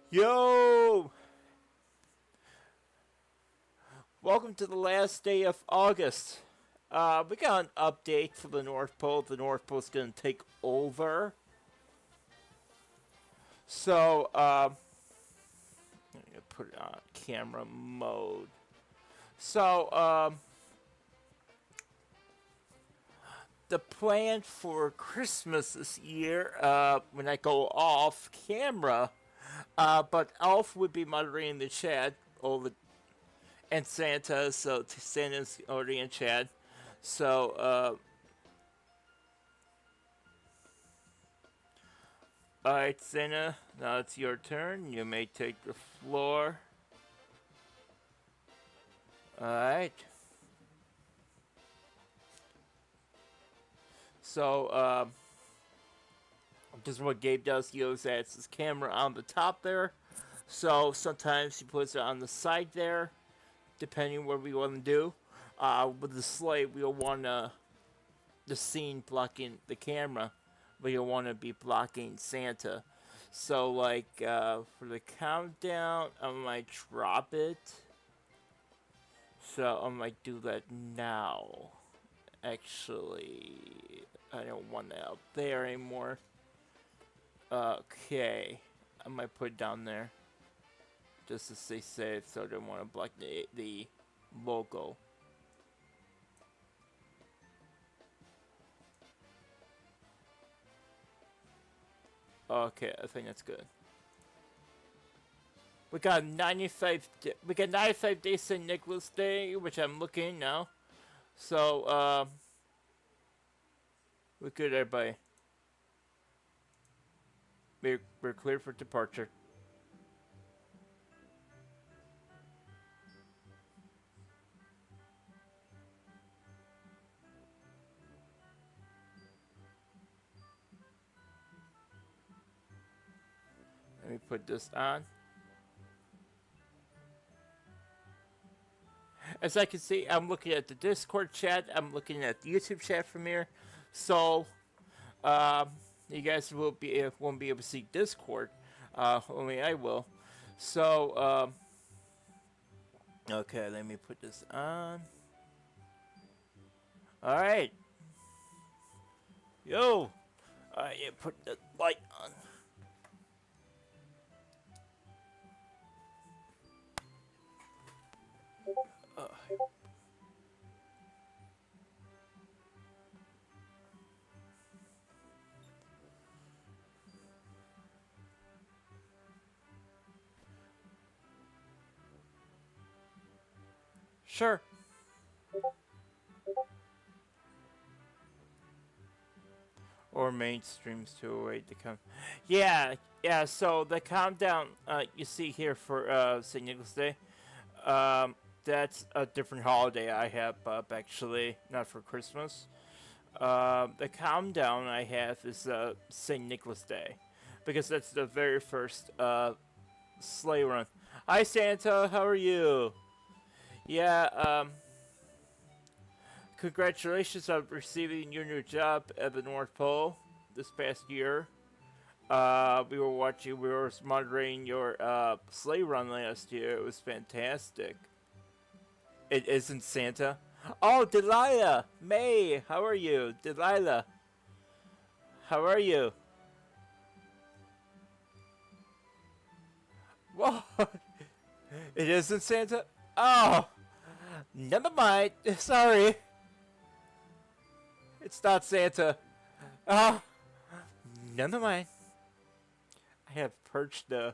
Yo! Welcome to the last day of August. We got an update for the North Pole. The North Pole's gonna take over. So, I'm gonna put it on camera mode. So, the plan for Christmas this year, when I go off camera, but Elf would be moderating the chat over and Santa, so Santa's already in chat. So, alright, Santa, now it's your turn. You may take the floor. Alright. So, this is what Gabe does. He always adds his camera on the top there. So, sometimes he puts it on the side there, depending what we want to do. With the sleigh, we'll want the scene blocking the camera. We want to be blocking Santa. So, like, for the countdown, I might drop it. So, I might do that now. Actually, I don't want that out there anymore. Okay. I might put it down there. Just to stay safe, so I don't want to block the logo. Okay, I think that's good. We got 95. We got 95 days St. Nicholas Day, which I'm looking now. So, we're good, everybody. We're clear for departure. Let me put this on. As I can see, I'm looking at the Discord chat. I'm looking at the YouTube chat from here. So, you guys won't be able to see Discord. Only I will. So, okay, let me put this on. Alright. Yo! Alright, yeah, put the light on. Sure. Or mainstreams to await the count. Yeah, yeah. So the countdown you see here for St. Nicholas Day, that's a different holiday I have up actually, not for Christmas. The countdown I have is St. Nicholas Day, because that's the very first sleigh run. Hi Santa, how are you? Yeah, congratulations on receiving your new job at the North Pole this past year. We were monitoring your sleigh run last year. It was fantastic. It isn't Santa. Oh, Delilah! May, how are you? Delilah, how are you? What? It isn't Santa? Oh! Never mind. Sorry. It's not Santa. Ah! Never mind. I have perched the...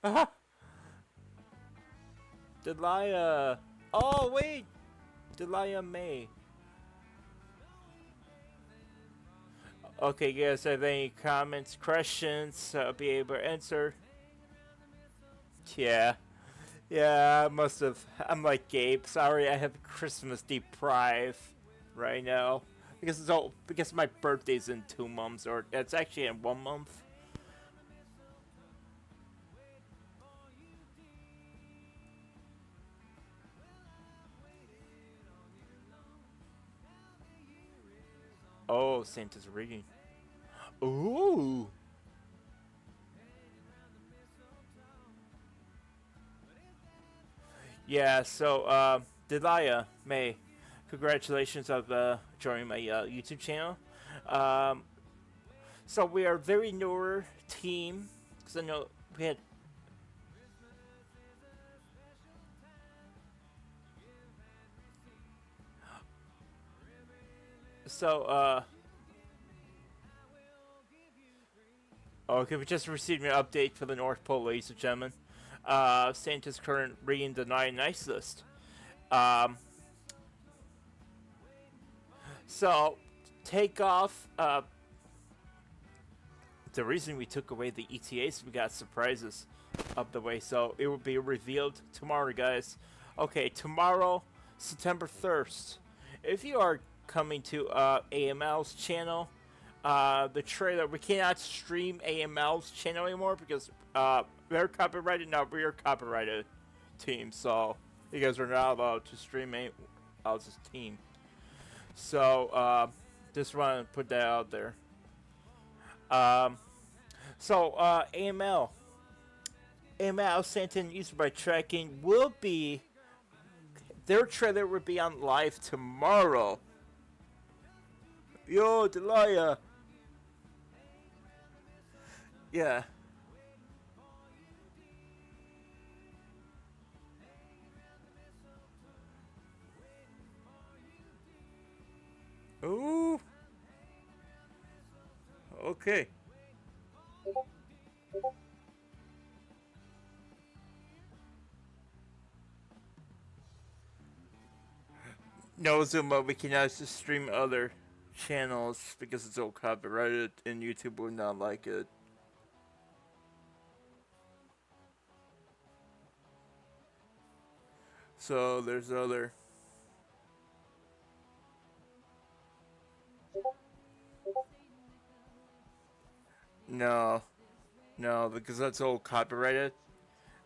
Ah! Delia. Oh, wait! Delia May. Okay, guys, have any comments, questions? I'll be able to answer. Yeah. Yeah, I must have. I'm like Gabe. Sorry, I have Christmas deprive right now. Because my birthday's in 2 months, or it's actually in 1 month. Oh, Santa's reading. Ooh. Yeah, so, Delia, May, congratulations on joining my YouTube channel. Um, so we are a very newer team, because I know we had, so, okay, we just received an update for the North Pole, ladies and gentlemen. Santa's current reading the 9 nice list. Um, so, take off, the reason we took away the ETAs, we got surprises up the way, so it will be revealed tomorrow, guys. Okay, tomorrow, September 1st. If you are coming to AML's channel, the trailer, we cannot stream AML's channel anymore because they're copyrighted, now we're copyrighted team, so you guys are not allowed to stream AML's team. So, just want to put that out there. Um, AML sent in user by tracking will be, their trailer will be on live tomorrow. Yo, Delia. Yeah. Ooh. Okay. No, Zuma, we cannot just stream other channels because it's all copyrighted and YouTube will not like it. So there's other. No, no, because that's all copyrighted.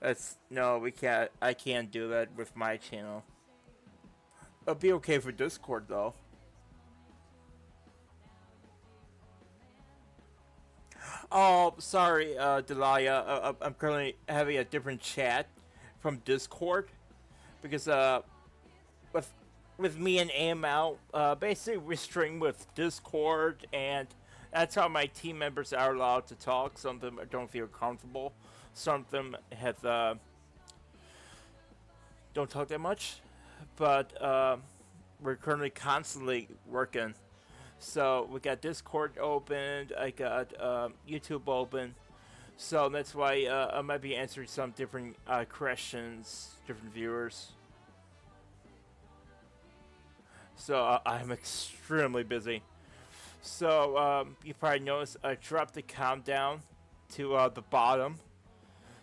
That's no, we can't. I can't do that with my channel. It'll be okay for Discord though. Oh, sorry, Delia. I'm currently having a different chat from Discord because with with me and AML, basically we stream with Discord, and that's how my team members are allowed to talk. Some of them don't feel comfortable. Some of them have don't talk that much, but we're currently constantly working. So we got Discord opened. I got YouTube open. So that's why I might be answering some different questions, different viewers. So I'm extremely busy. So you probably noticed I dropped the countdown to the bottom.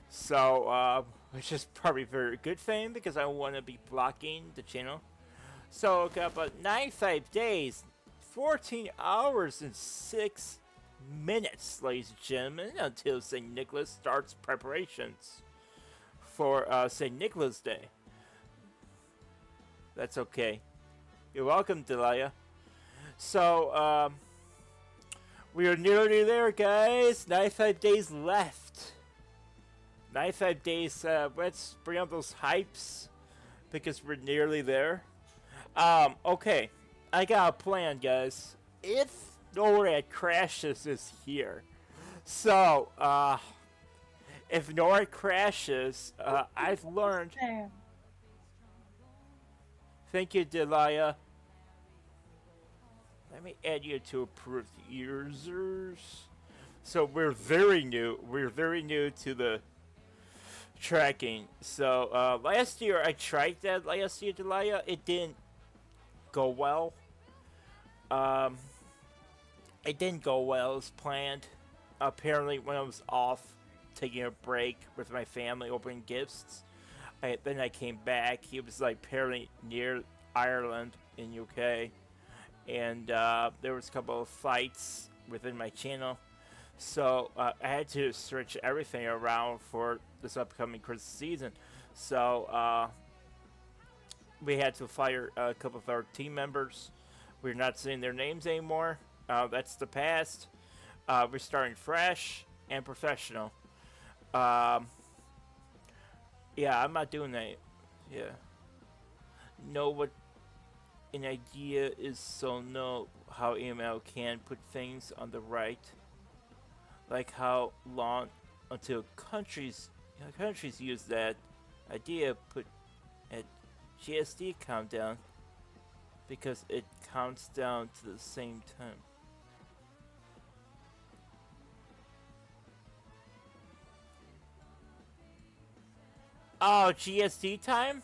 So which is probably a very good thing because I want to be blocking the channel. So got about 95 days, 14 hours and 6 minutes, ladies and gentlemen, until St. Nicholas starts preparations for St. Nicholas Day. That's okay. You're welcome, Delia. So, we are nearly there, guys. 95 days left. 95 days. Let's bring up those hypes because we're nearly there. Okay. I got a plan, guys. If NORAD crashes this year, so, if NORAD crashes, I've learned. There. Thank you, Delia. Let me add you to approved users. So we're very new. We're very new to the tracking. So last year I tried that. Last year, Delia, it didn't go well. Um, it didn't go well as planned. Apparently, when I was off taking a break with my family, opening gifts, then I came back. He was like apparently near Ireland in UK, and there was a couple of fights within my channel, so I had to switch everything around for this upcoming Christmas season. So we had to fire a couple of our team members. We're not saying their names anymore. That's the past. We're starting fresh and professional. Yeah, I'm not doing that. Yeah. Know what an idea is, so know how AML can put things on the right, like how long until countries use that idea put at GSD countdown because it counts down to the same time. Oh, GSD time?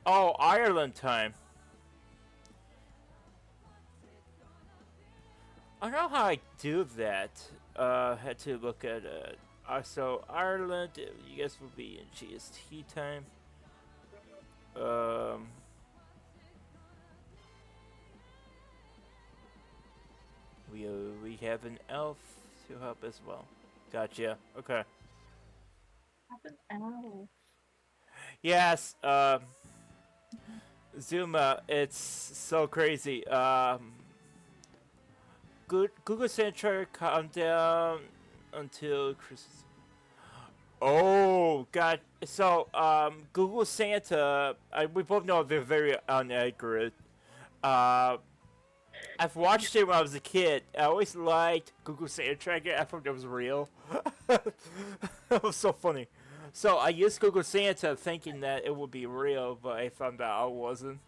Oh, Ireland time. I don't know how I do that. Had to look at it. So Ireland, you guys will be in GST time. Um, we have an elf to help as well. Gotcha. Okay. Have an owl. Yes. Zuma, it's so crazy. Google Center countdown until Christmas. Oh God! So Google Santa, we both know they're very inaccurate. Uh, I've watched it when I was a kid. I always liked Google Santa Tracker. I thought that was real. That was so funny. So I used Google Santa thinking that it would be real, but I found out it wasn't.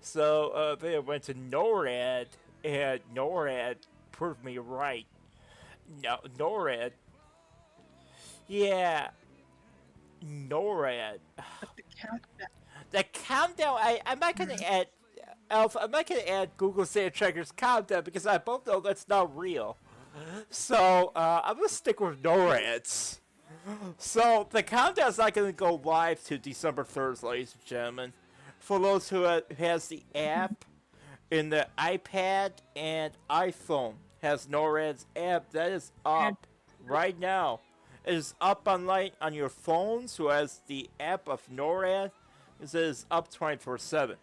So then I went to NORAD, and NORAD proved me right. No, NORAD. Yeah, NORAD. But the countdown. The countdown. I'm not gonna add. Alpha, I'm not gonna add Google Santa Tracker's countdown because I both know that's not real. So I'm gonna stick with NORAD's. So the countdown's not gonna go live to December 3rd, ladies and gentlemen. For those who has the app in the iPad and iPhone has NORAD's app, that is up right now. It is up online on your phones who has the app of NORAD. It is up 24/7.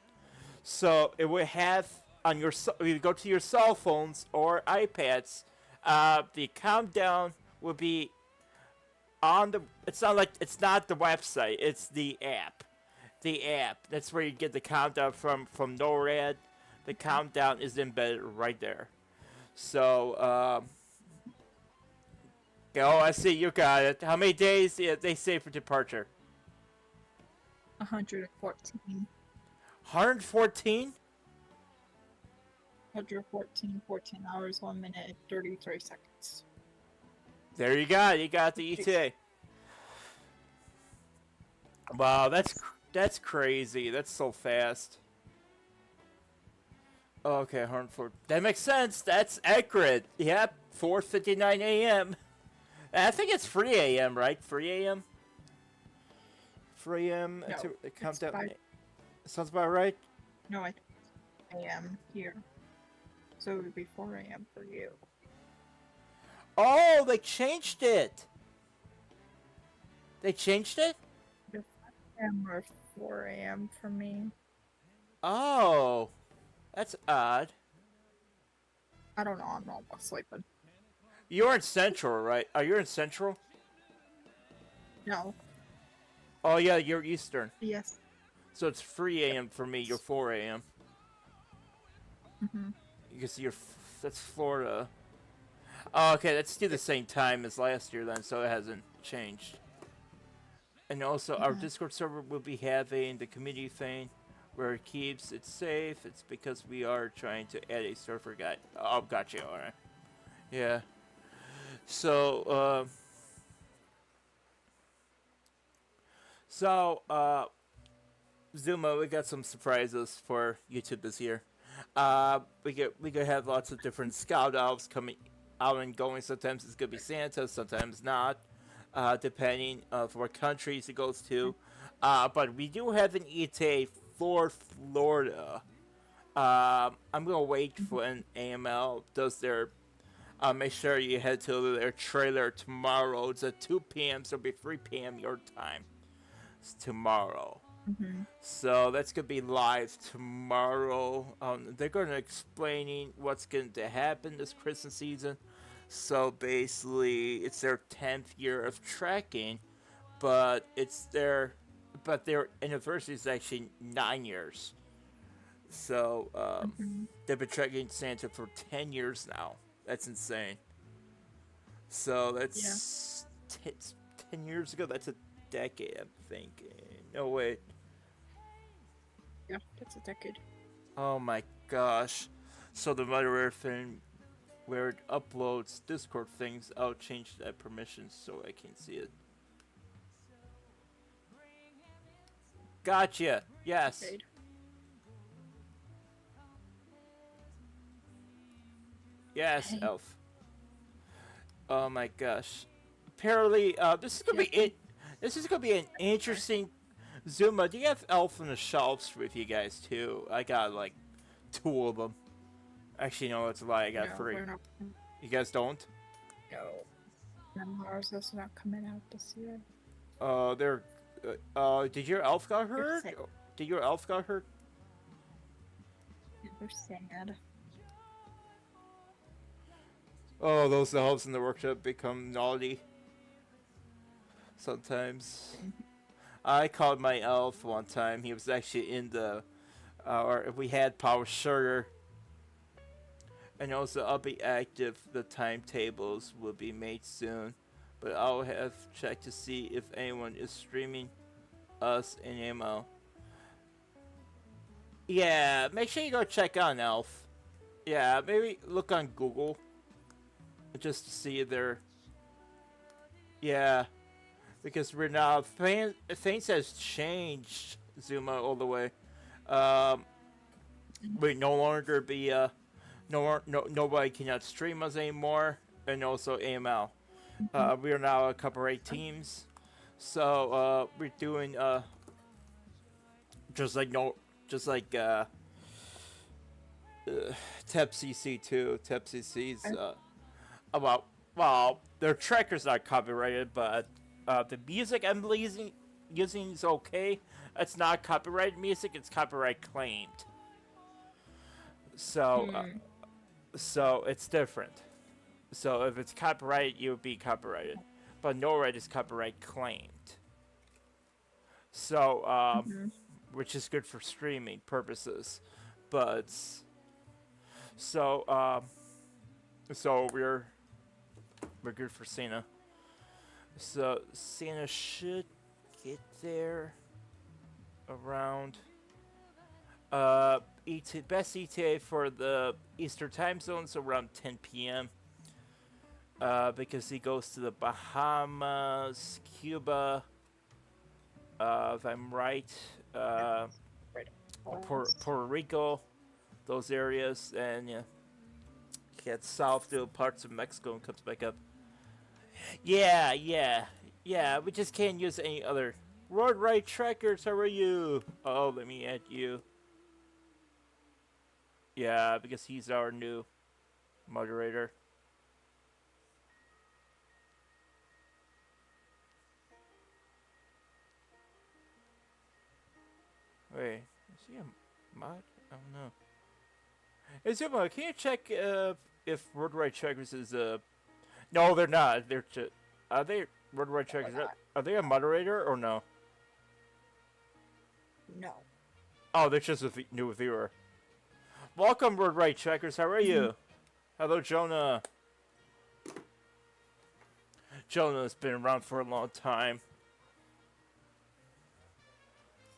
So it will have on your if you go to your cell phones or iPads, the countdown will be on the. It's not the website. It's the app. The app. That's where you get the countdown from NORAD. The countdown is embedded right there. So oh, I see you got it. How many days they say for departure? 114. 114. 114, 14 hours, 1 minute, and 33 seconds. There you go. You got the ETA. Wow, that's crazy. That's so fast. Okay, 104. That makes sense. That's accurate. Yep, 4:59 a.m. I think it's 3 a.m. right? 3 a.m. 3 a.m. No, to it's countdown. 5. Sounds about right. No, I think it's a.m. here. So it would be 4 a.m. for you. Oh, they changed it. They changed it. Either 5 a.m. or 4 a.m. for me. Oh, that's odd. I don't know. I'm not sleeping. You're in Central, right? Are you in Central? No. Oh yeah, you're Eastern. Yes. So it's 3 a.m. for me. You're 4 a.m. Mhm. You can see that's Florida. Oh, okay, that's still the same time as last year then, so it hasn't changed. And also, our Discord server will be having the community thing where it keeps it safe. It's because we are trying to add a server guide. Oh, gotcha. All right. Yeah. So, Zuma, we got some surprises for YouTube this year. We could have lots of different scout elves coming out and going. Sometimes it's gonna be Santa, sometimes not, depending of what countries it goes to. But we do have an ETA for Florida. I'm gonna wait for an AML does their. Make sure you head to their trailer tomorrow. It's at 2 p.m. So it'll be 3 p.m. your time. It's tomorrow. Mhm. So that's gonna be live tomorrow. They're gonna explaining what's going to happen this Christmas season. So basically, it's their 10th year of tracking, but but their anniversary is actually 9 years. So Mhm. they've been tracking Santa for 10 years now. That's insane. So Yeah. that's 10 years ago. That's a decade. I'm thinking. No wait. Yeah, that's a decade. Oh my gosh. So the moderator thing where it uploads Discord things, I'll change that permissions so I can see it. Gotcha. Yes. Decade. Yes, Hey. Elf. Oh my gosh. Apparently, this is gonna be Yeah. it. This is gonna be an interesting. Zuma, do you have Elf on the shelves with you guys too? I got like two of them. Actually, no, that's a lie. I got No, three. we're not. You guys don't? No. No, ours is not coming out this year. They're. Did your elf got hurt? sick. Did your elf got hurt? They're sad. Oh, those elves in the workshop become naughty. Sometimes. I called my elf one time. He was actually in the. Or we had Power Sugar. And also, I'll be active. The timetables will be made soon. But I'll have checked to see if anyone is streaming us in ML. Yeah, make sure you go check on Elf. Yeah, maybe look on Google. Just to see if they're. Yeah. Because we're now. Things has changed, Zuma, all the way. We no longer be. Nobody cannot stream us anymore. And also AML. We are now a copyright teams. So, we're doing, just like TepCC2. TepCC's, about, well, their tracker's not copyrighted, but, the music I'm using is okay. It's not copyrighted music, it's copyright claimed. So, so it's different. So if it's copyrighted, you would be copyrighted. But no right is copyright claimed. So, which is good for streaming purposes. But, so, so we're good for Santa. So Santa should get there around, best ETA for the Eastern time zones around 10 p.m. Because he goes to the Bahamas, Cuba, if I'm right, Puerto Rico, those areas, and yeah, he heads south to parts of Mexico and comes back up. Yeah, we just can't use any other. Road Right Trackers, how are you? Oh, let me add you. Yeah, because he's our new moderator. Wait, is he a mod? I don't know. Hey, Zuma, can you check if Road Right Trackers is a... No, they're not. They're are they Road Right Trackers? Are they a moderator or no? No. Oh, they're just a new viewer. Welcome, Road Right Trackers. How are you? Hello, Jonah. Jonah's been around for a long time.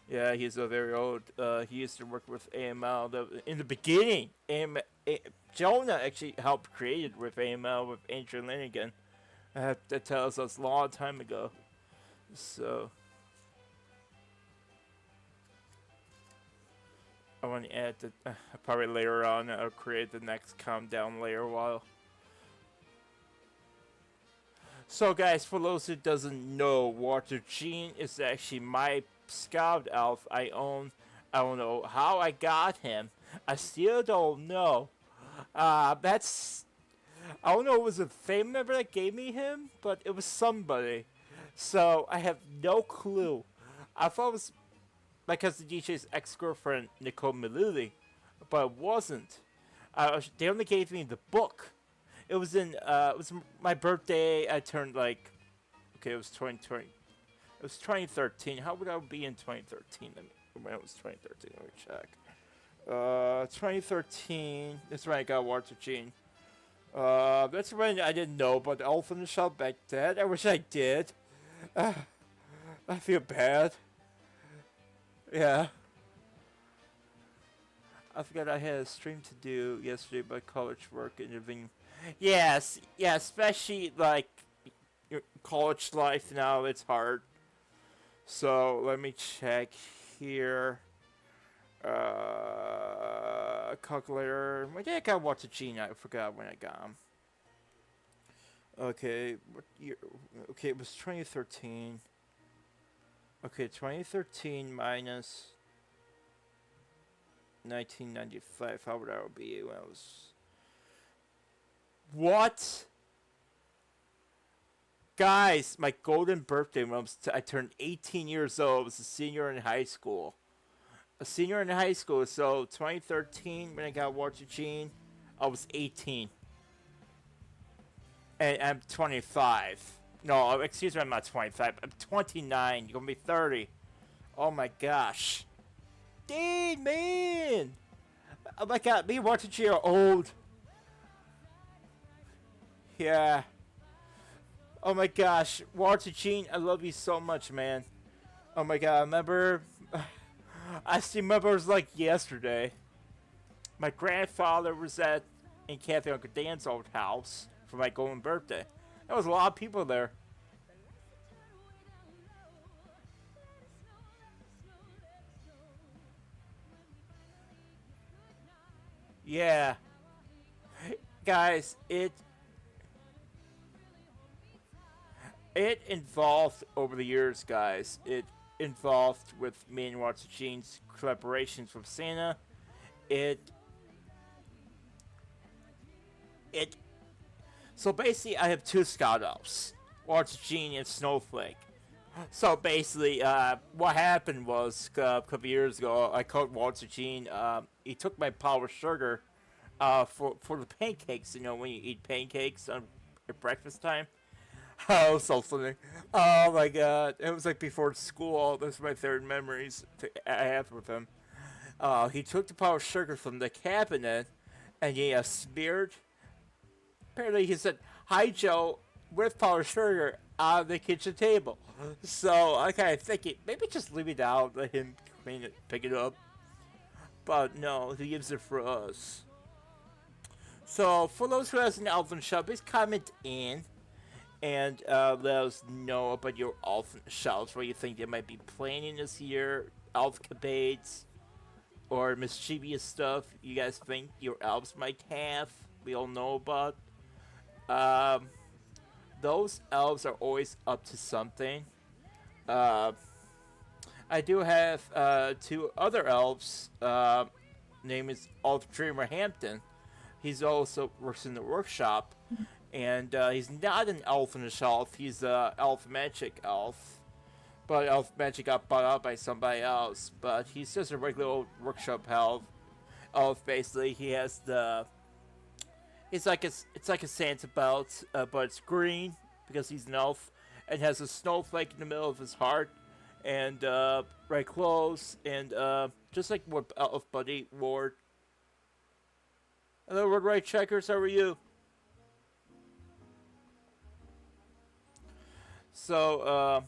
Yeah, he's a very old. He used to work with AML. In the beginning, Jonah actually helped create it with AML with Andrew Lanigan. That tells us a long time ago. So I want to add that probably later on I'll create the next calm down layer while. So guys, for those who doesn't know, Walter Jean is actually my scout elf I own. I don't know how I got him. I still don't know. That's... I don't know if it was a family member that gave me him, but it was somebody. So I have no clue. I thought it was my cousin DJ's ex-girlfriend, Nicole Maluli, but it wasn't. They only gave me the book. It was in, it was my birthday. I turned like, okay, it was 2020. It was 2013. How would I be in 2013? When it was 2013, let me check. 2013. That's when I got Water Gene. That's when I didn't know about the Elf in the Shell back then. I wish I did. I feel bad. Yeah. I forgot I had a stream to do yesterday about college work and everything. Yes, yeah, especially like your college life now, it's hard. So let me check here. Calculator. When did I got Water Gene? I forgot when I got him. Okay, what year? Okay, it was 2013. Okay, 2013 minus 1995. How would I be when I was? What? Guys, my golden birthday when I turned 18 years old. I was a senior in high school. A senior in high school. So 2013 when I got Water Gene, I was 18. And I'm 25. No, excuse me, I'm not 25. I'm 29. You're gonna be 30. Oh my gosh. Dang, man. Oh my god, me and Water Gene are old. Yeah. Oh my gosh. Water Gene, I love you so much, man. Oh my god, I remember. I still remember it was like yesterday. My grandfather was in Kathy Uncle Dan's old house for my golden birthday. There was a lot of people there. Yeah. Guys, it involved over the years, guys. It involved with me and Water Gene's collaborations with Santa. So basically, I have two Scout Elves, Water Gene and Snowflake. So basically, what happened was a couple years ago, I called Water Gene. He took my powder sugar for the pancakes. You know, when you eat pancakes at breakfast time. Oh, so funny. Oh my god. It was like before school. Those are my third memories I have with him. He took the powdered sugar from the cabinet and he smeared. Apparently, he said, "Hi, Joe," with powdered sugar on the kitchen table. So I kind of thinking, maybe just leave it out, let him clean it, pick it up. But no, he gives it for us. So for those who has an Elf in the Shell, please comment in and let us know about your elf shells, what you think they might be planning this year, elf capades, or mischievous stuff you guys think your elves might have, we all know about. Those elves are always up to something. I do have two other elves. Name is Elf Dreamer Hampton. He's also works in the workshop. And he's not an elf in the shelf. He's a elf magic elf. But elf magic got bought out by somebody else. But he's just a regular old workshop elf. Elf basically. He has the. It's like a Santa belt, but it's green because he's an elf, and has a snowflake in the middle of his heart, and bright clothes, and just like what Elf Buddy wore. Hello, Red Right Checkers. How are you? So,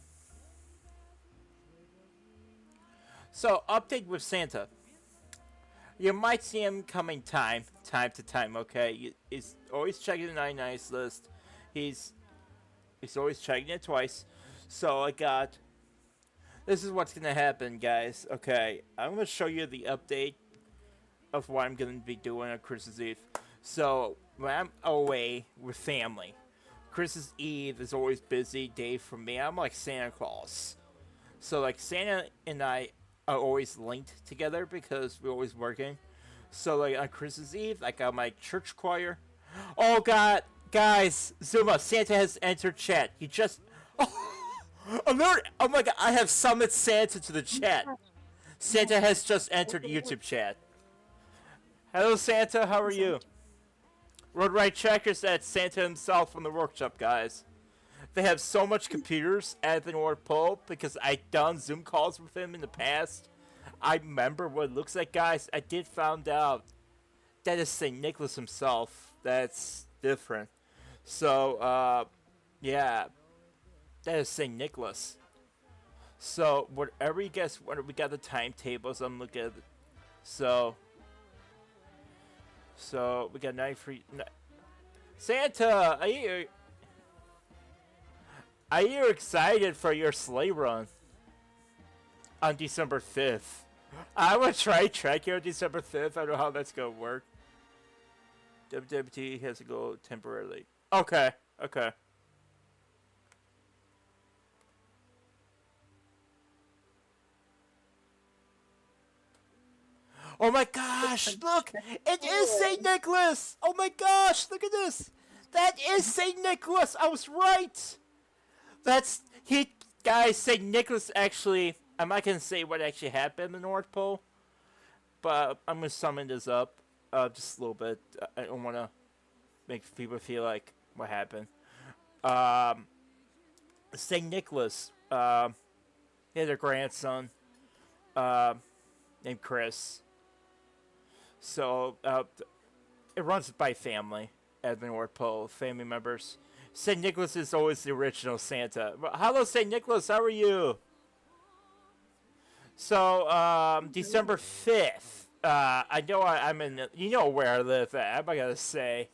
update with Santa. You might see him coming time to time, okay? He's always checking the 99's list. He's always checking it twice. So this is what's gonna happen, guys. Okay, I'm gonna show you the update of what I'm gonna be doing on Christmas Eve. So, when I'm away with family, Christmas Eve is always busy day for me. I'm like Santa Claus. So like Santa and I are always linked together because we're always working. So like on Christmas Eve, I got my church choir. Oh god, guys, Zuma, Santa has entered chat. He just alert! Oh my god, I have summoned Santa to the chat. Santa has just entered YouTube chat. Hello Santa, how are you? Road Right Checkers, that's Santa himself from the workshop, guys. they have so much computers at the North Pole because I done Zoom calls with him in the past. I remember what it looks like, guys. I did found out that is St. Nicholas himself. That's different. So, yeah, that is St. Nicholas. So, whatever you guys want, we got the timetables. I'm looking at it. So we got 93. Santa, are you excited for your sleigh run on December 5th? I will try tracking on December 5th. I don't know how that's gonna work. WWT has to go temporarily. Okay, okay. Oh my gosh, look! It is St. Nicholas! Oh my gosh, look at this! That is St. Nicholas! I was right! Guys, St. Nicholas actually, I'm not gonna say what actually happened in the North Pole, but I'm gonna summon this up, just a little bit. I don't wanna make people feel like what happened. St. Nicholas, he had a grandson, named Chris. So, it runs by family at the North Pole, family members. St. Nicholas is always the original Santa. Hello, St. Nicholas, how are you? So, December 5th. I know I'm in, you know where I live at, I'm not gonna say.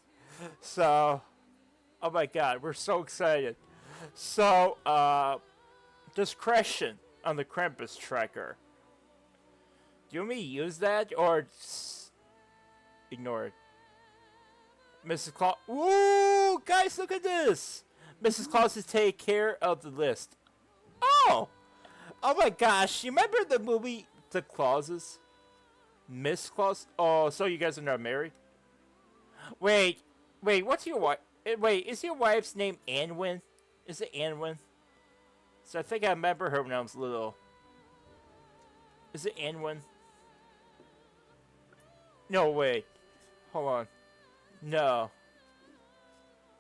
So, oh my god, we're so excited. So, discretion on the Krampus tracker. Do you want me to use that, or ignore it? Mrs. Claus. Ooh, guys, look at this. Mrs. Claus is taking care of the list. Oh, oh my gosh! You remember the movie The Clauses? Miss Claus. Oh, so you guys are not married? Wait, what's your wife? Wait, is your wife's name Anwin? Is it Anwin? So I think I remember her when I was little. Is it Anwin? No, wait. Hold on. No.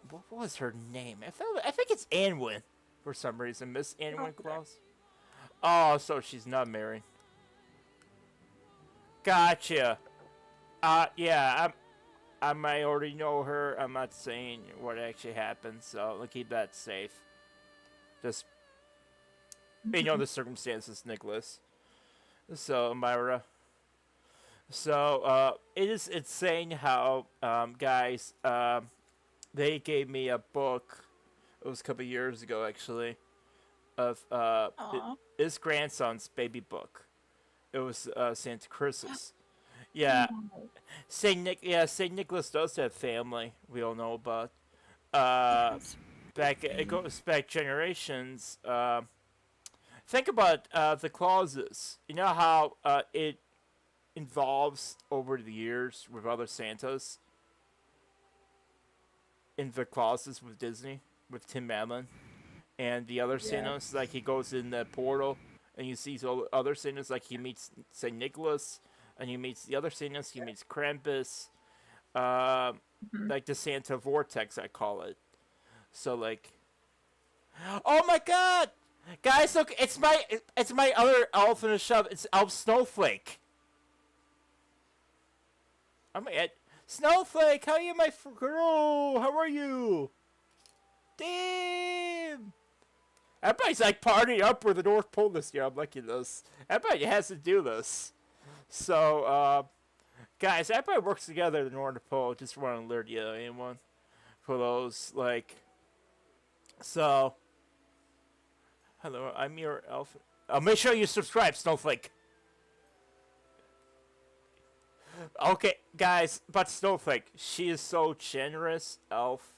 What was her name? I think it's Anwin for some reason. Miss Anwin Claus. Oh, so she's not married. Gotcha. Yeah, I might already know her. I'm not saying what actually happened, so I'll keep that safe. Just, you know the circumstances, Nicholas. So, Myra. So, it's insane how, guys, they gave me a book, it was a couple years ago, actually, of, his grandson's baby book. It was, Santa Christmas. Yeah, Saint Nicholas does have family, we all know about. It goes back generations. Think about, the clauses. You know how, it involves over the years with other Santas in the clauses with Disney, with Tim Allen and the other Santas. Like he goes in the portal and you see other Santas, like he meets St. Nicholas and he meets the other Santas, he meets Krampus, like the Santa Vortex, I call it. So like, oh my god, guys, look, it's my other elf in the shop. It's Elf Snowflake. I'm at Snowflake. How are you, my girl? How are you? Damn. Everybody's like partying up with the North Pole this year. I'm liking this. Everybody has to do this. So, guys, everybody works together at the North Pole. Just want to alert you, anyone, for those like. So, hello, I'm your elf. Make sure you subscribe, Snowflake. Okay, guys, but Snowflake, she is so generous, elf.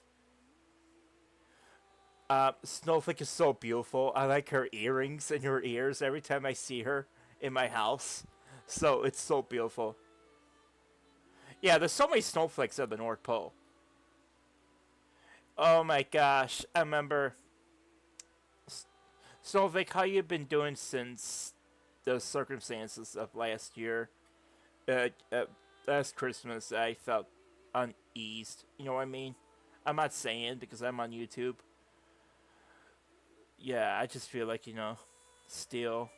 Snowflake is so beautiful. I like her earrings and her ears every time I see her in my house. So, it's so beautiful. Yeah, there's so many snowflakes at the North Pole. Oh my gosh, I remember. Snowflake, how you been doing since the circumstances of last year? Last Christmas, I felt uneased. You know what I mean? I'm not saying because I'm on YouTube. yeah, I just feel like steal.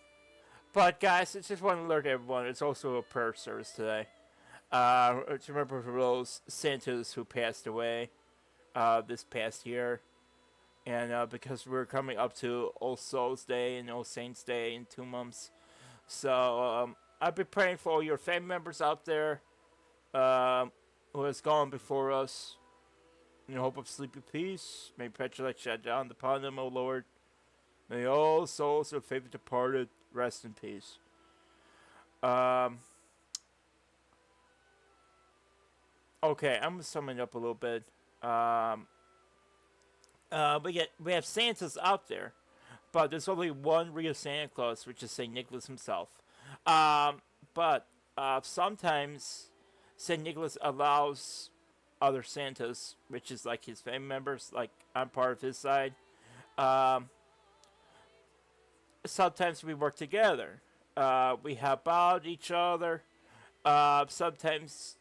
But guys, I just want to alert everyone. It's also a prayer service today. To remember for those Santas who passed away this past year, and because we're coming up to All Souls Day and All Saints Day in 2 months, so I'll be praying for all your family members out there who has gone before us. In hope of sleepy peace, may perpetual light shine down upon them, O Lord. May all souls of faith departed rest in peace. Okay, I'm gonna sum it up a little bit. But yet we have Santas out there, but there's only one real Santa Claus, which is Saint Nicholas himself. But sometimes Saint Nicholas allows other Santas, which is like his family members, like I'm part of his side. Um, Sometimes we work together. We help out each other. Sometimes,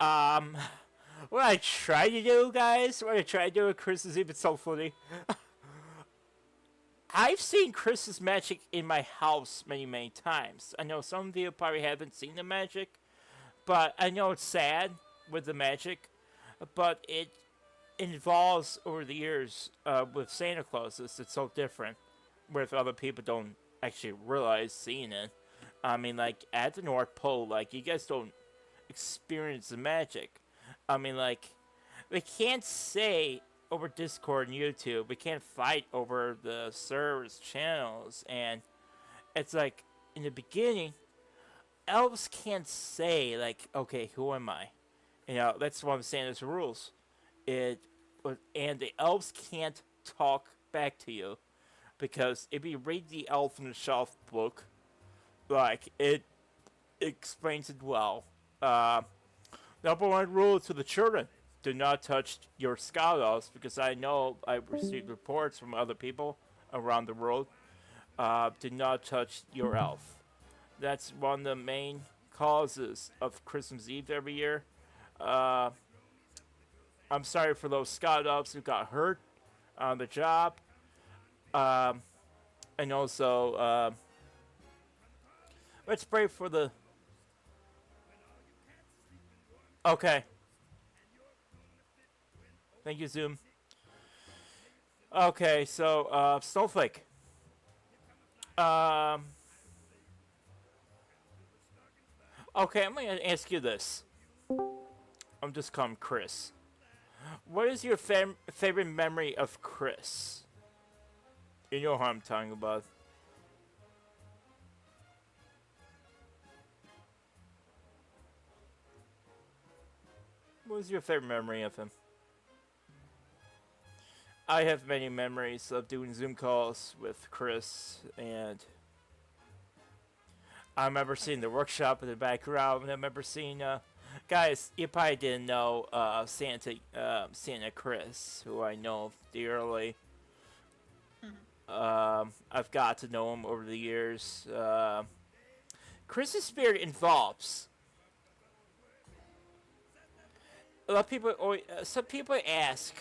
um, what I try to do, guys, what I try to do with Christmas Eve, it's so funny. I've seen Christmas magic in my house many, many times. I know some of you probably haven't seen the magic, but I know it's sad with the magic, but it involves over the years with Santa Clauses. It's so different, with other people don't actually realize seeing it. I mean, like at the North Pole, like you guys don't experience the magic. I mean, like we can't say over Discord and YouTube, we can't fight over the servers channels, and it's like in the beginning, elves can't say like, okay, who am I? That's what I'm saying. There's rules. And the elves can't talk back to you because if you read the Elf on the Shelf book, like it explains it well. Number one rule to the children: do not touch your scout elves, because I know I've received reports from other people around the world. Do not touch your elf. That's one of the main causes of Christmas Eve every year. I'm sorry for those scout elves who got hurt on the job. And also, let's pray for the... Okay. Thank you, Zoom. Okay, so, Snowflake. Okay, I'm gonna ask you this. I'm just calling Chris. What is your favorite memory of Chris? You know what I'm talking about. What was your favorite memory of him? I have many memories of doing Zoom calls with Chris, and I remember seeing the workshop in the background. I remember seeing, guys, you probably didn't know Santa Chris, who I know dearly. I've got to know him over the years. Chris's spirit involves a lot of people. Some people ask.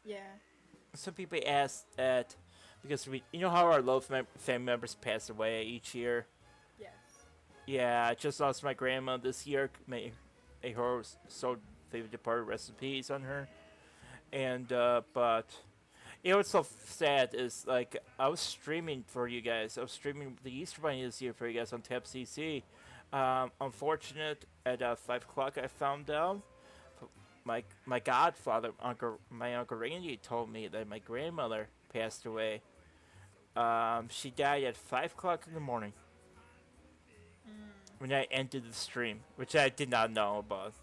Yeah. Some people ask that because you know how our family members pass away each year. Yes. Yeah, I just lost my grandma this year. May her so favorite departed, rest in peace on her. And but what's so sad is like I was streaming for you guys. I was streaming the Easter Bunny this year for you guys on Tap CC. Unfortunate at 5 o'clock I found out. My godfather, my uncle Randy, told me that my grandmother passed away. She died at 5 o'clock in the morning when I ended the stream, which I did not know about.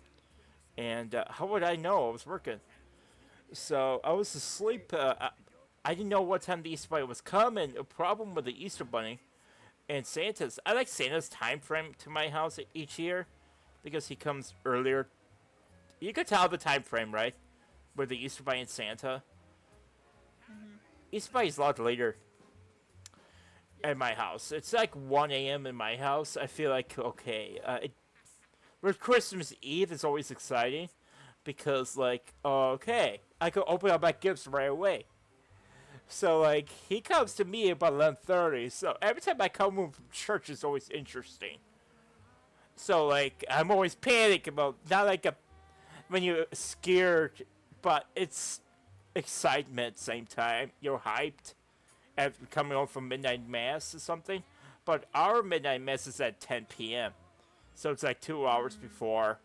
And how would I know? I was working. So I was asleep. I didn't know what time the Easter Bunny was coming. A problem with the Easter Bunny and Santa's. I like Santa's time frame to my house each year because he comes earlier. You could tell the time frame, right? With the Easter Bunny and Santa. Easter Bunny's a lot later at my house. It's like 1 a.m. in my house. I feel like, okay. With Christmas Eve, it's always exciting. Because, like, okay, I could open up my gifts right away. So like he comes to me about 11:30. So every time I come home from church, it's always interesting. So like I'm always panic about not like a when you're scared, but it's excitement at the same time. You're hyped after coming home from midnight mass or something. But our midnight mass is at 10 p.m. So it's like 2 hours before.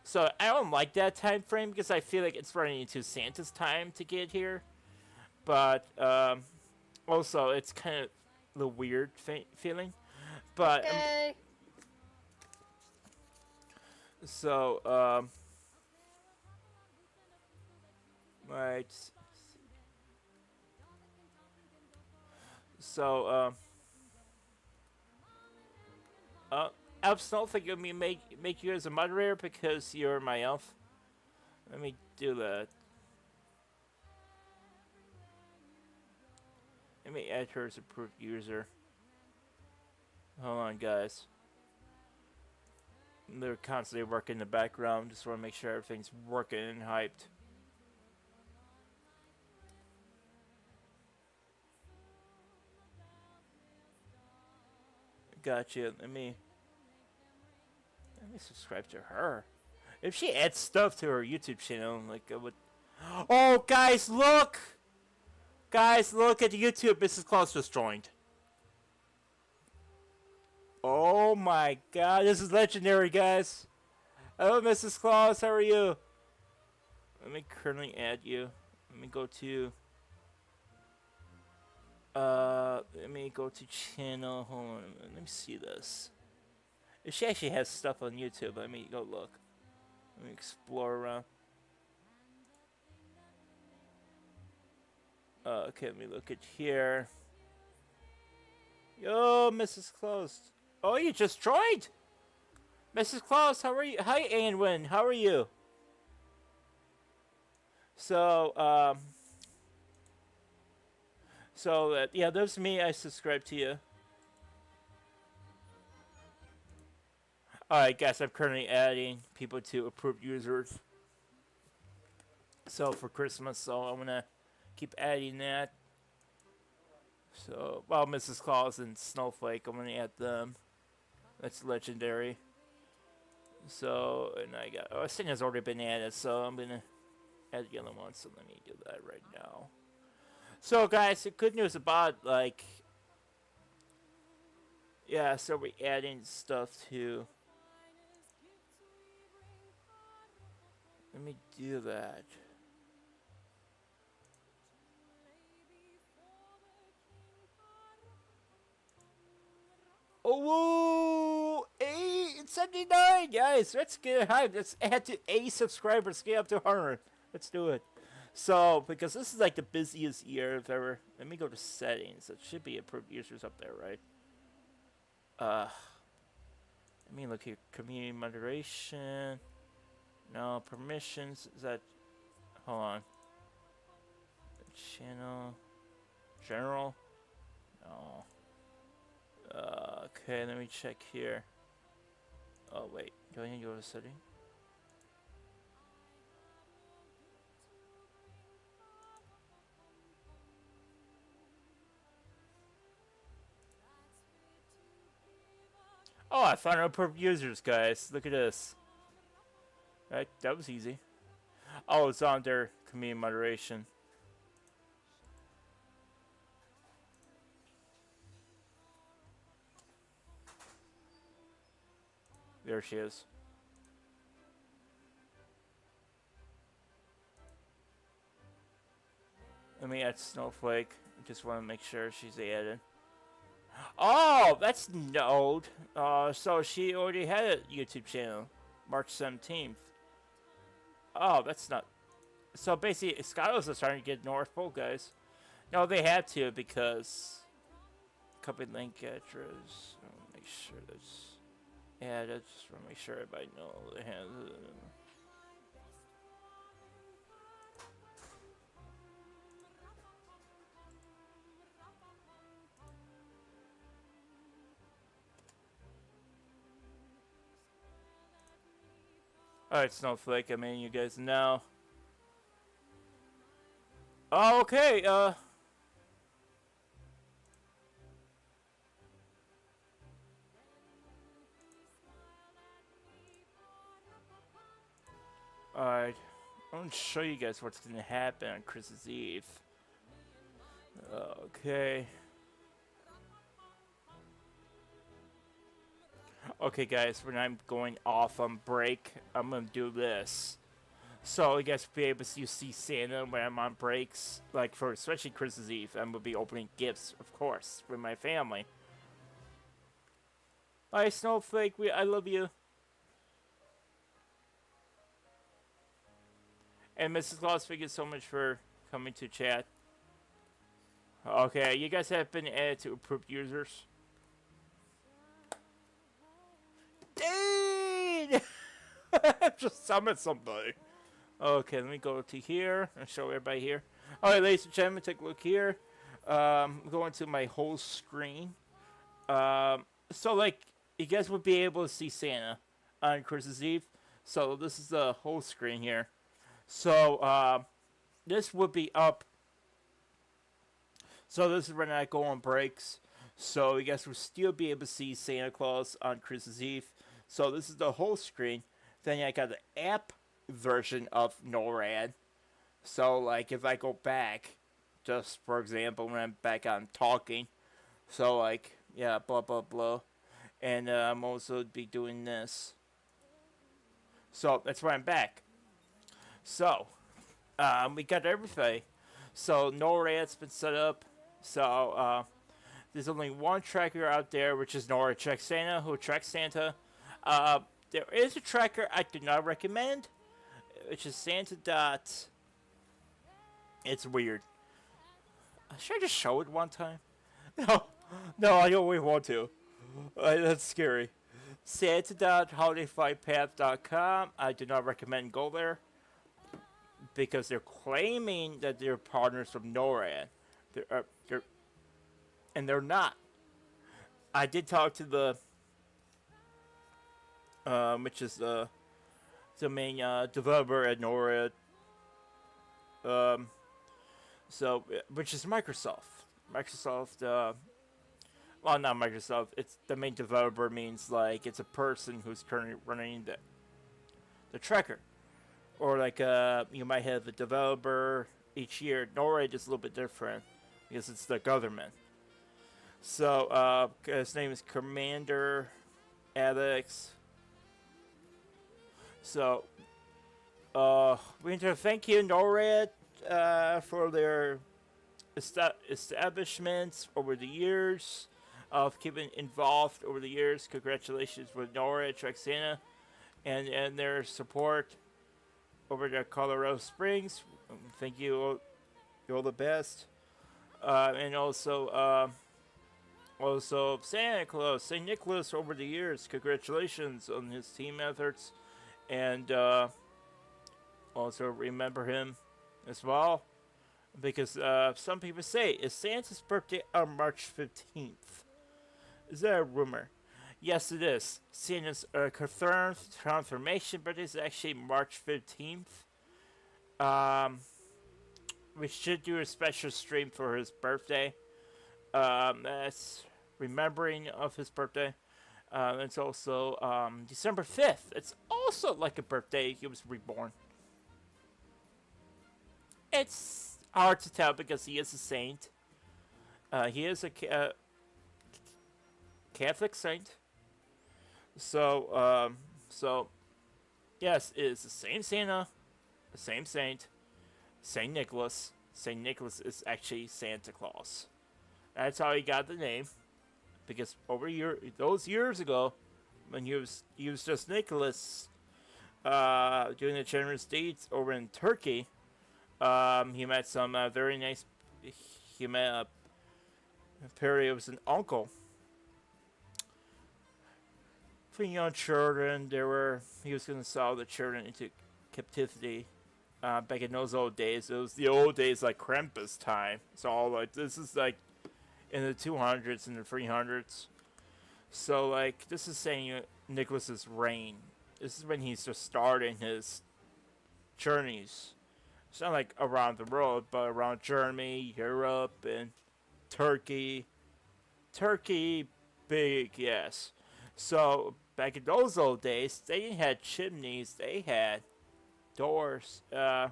So I don't like that time frame because I feel like it's running into Santa's time to get here. But also it's kind of the weird feeling. But Okay. so right. So Elf Snowflake, let me make you as a moderator because you're my elf. Let me do that. Let me add her as approved user. Hold on, guys. They're constantly working in the background. Just want to make sure everything's working and hyped. Gotcha. Let me subscribe to her. If she adds stuff to her YouTube channel, like I would. Oh, guys, look! Guys, look at YouTube. Mrs. Claus just joined. Oh my God, this is legendary, guys. Hello, Mrs. Claus. How are you? Let me currently add you. Let me go to. Let me go to channel. Hold on. Let me see this. If she actually has stuff on YouTube, let me go look. Let me explore around. Okay, let me look at here. Yo, Mrs. Claus. Oh, you just joined? Mrs. Claus, how are you? Hi, Anwin. How are you? So, yeah, that's me. I subscribe to you. Alright, guys, I'm currently adding people to approved users. So, for Christmas, so I'm gonna keep adding that. So, well, Mrs. Claus and Snowflake, I'm gonna add them. That's legendary. So, and I got, oh, Sin has already been added, so I'm gonna add the other one, so let me do that right now. So, guys, the good news about, like, yeah, so we're adding stuff to, let me do that. Oh, whoa! 879, guys. Let's get hyped. Let's add to 8 subscribers. Get up to 100. Let's do it. So, because this is like the busiest year I've ever. Let me go to settings. It should be approved users up there, right? Let me look here. Community moderation. No permissions. Is that? Hold on. Channel. General. No. Okay, let me check here. Oh, wait. Do I need to go to setting? Oh, I found out per users, guys. Look at this. Right, that was easy. Oh, it's on their community moderation. There she is. Let me add Snowflake. I just want to make sure she's added. Oh, that's Node. So she already had a YouTube channel. March 17th. Oh, that's not... So basically, Skylos is starting to get North Pole, guys. No, they had to because... Company link address. Make sure that's... Yeah, I just want to make sure everybody knows they have it. Alright, Snowflake, I mean, you guys know. Oh, okay, Alright, I'm gonna show you guys what's gonna happen on Christmas Eve. Okay. Okay, guys, when I'm going off on break, I'm gonna do this. So you guys will be able to see Santa when I'm on breaks, like for especially Christmas Eve. I'm gonna be opening gifts, of course, with my family. Bye, Snowflake. I love you. And Mrs. Claus, thank you so much for coming to chat. Okay, you guys have been added to approved users. Dang! Just summon somebody. Okay, let me go to here and show everybody here. Alright, ladies and gentlemen, take a look here. I'm going to my whole screen. So, like, you guys would be able to see Santa on Christmas Eve. So, this is the whole screen here. So, this would be up. So, this is when I go on breaks. So, you guys will still be able to see Santa Claus on Christmas Eve. So, this is the whole screen. Then I got the app version of NORAD. So, like, if I go back, just for example, when I'm back on talking. So, like, yeah, blah, blah, blah. And I'm also be doing this. So, that's why I'm back. So, we got everything. So, NORAD's been set up. So, there's only one tracker out there, which is NORAD Track Santa, who tracks Santa. There is a tracker I do not recommend, which is Santa dot. It's weird. Should I just show it one time? No, I don't really want to. That's scary. Santa.holidayflightpath.com. I do not recommend go there because they're claiming that they're partners from NORAD. They're not. I did talk to the which is the main developer at NORAD. So which is Microsoft. Microsoft. Well, not Microsoft. It's the main developer means like it's a person who's currently running the tracker, or like you might have a developer each year. NORAD is a little bit different because it's the government. So his name is Commander Alex. So we need to thank you, NORAD, for their establishments over the years, of keeping involved over the years. Congratulations with NORAD, Track Santa, and their support over there, Colorado Springs. Thank you. You're all the best. And also Santa Claus, St. Nicholas over the years. Congratulations on his team efforts. And also remember him as well. Because some people say, is Santa's birthday on March 15th? Is that a rumor? Yes, it is. Santa's confirmed confirmation birthday is actually March 15th. We should do a special stream for his birthday. That's remembering of his birthday. It's also December 5th. It's also like a birthday. He was reborn. It's hard to tell because he is a saint. He is a Catholic saint. So, yes, it is the same Santa, the same saint, Saint Nicholas. Saint Nicholas is actually Santa Claus. That's how he got the name. Because those years ago, when he was just Nicholas, doing the generous deeds over in Turkey, he met some very nice. He met Perry was an uncle for young children. He was going to sell the children into captivity. Back in those old days, it was the old days like Krampus time. It's all like this is like in the 200s and the 300s. So like this is saying Nicholas's reign. This is when he's just starting his journeys. It's not like around the world, but around Germany, Europe, and Turkey. Turkey, big, yes. So back in those old days, they didn't have chimneys. They had doors. Those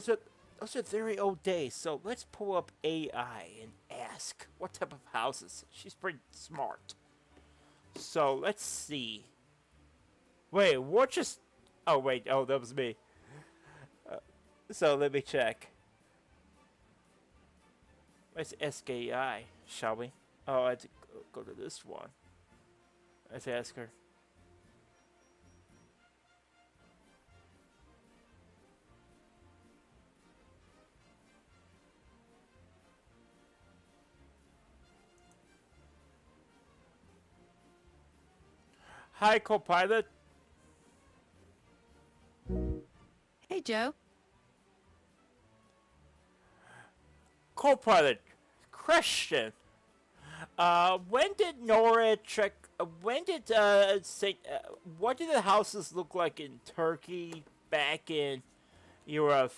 are, those are very old days, so let's pull up AI and ask what type of houses. She's pretty smart. So let's see. Wait, what just... Oh, wait. Oh, that was me. So let me check. Let's ask AI, shall we? Oh, I have to go to this one. Let's ask her. Hi, Copilot. Hey, Joe. Copilot, question. When did Nora check? When did say? What did the houses look like in Turkey back in Europe,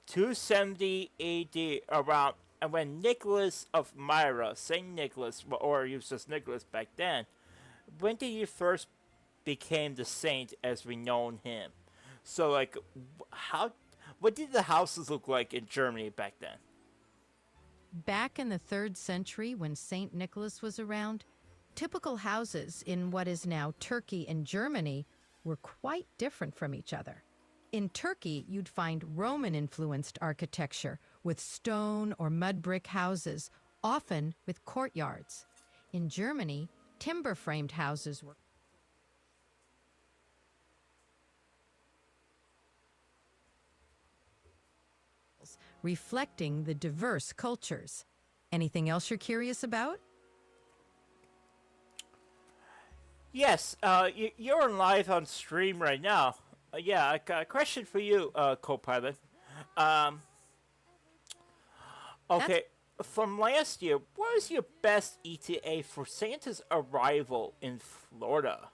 270 AD, around? And when Nicholas of Myra, Saint Nicholas, or he was just Nicholas back then, when did he first became the saint as we known him? So like, how? What did the houses look like in Germany back then? Back in the 3rd century, when St. Nicholas was around, typical houses in what is now Turkey and Germany were quite different from each other. In Turkey, you'd find Roman-influenced architecture with stone or mud brick houses, often with courtyards. In Germany, timber-framed houses were reflecting the diverse cultures. Anything else you're curious about? Yes, you're live on stream right now. Yeah, I got a question for you, Copilot. Um, okay, from last year, what is your best ETA for Santa's arrival in Florida?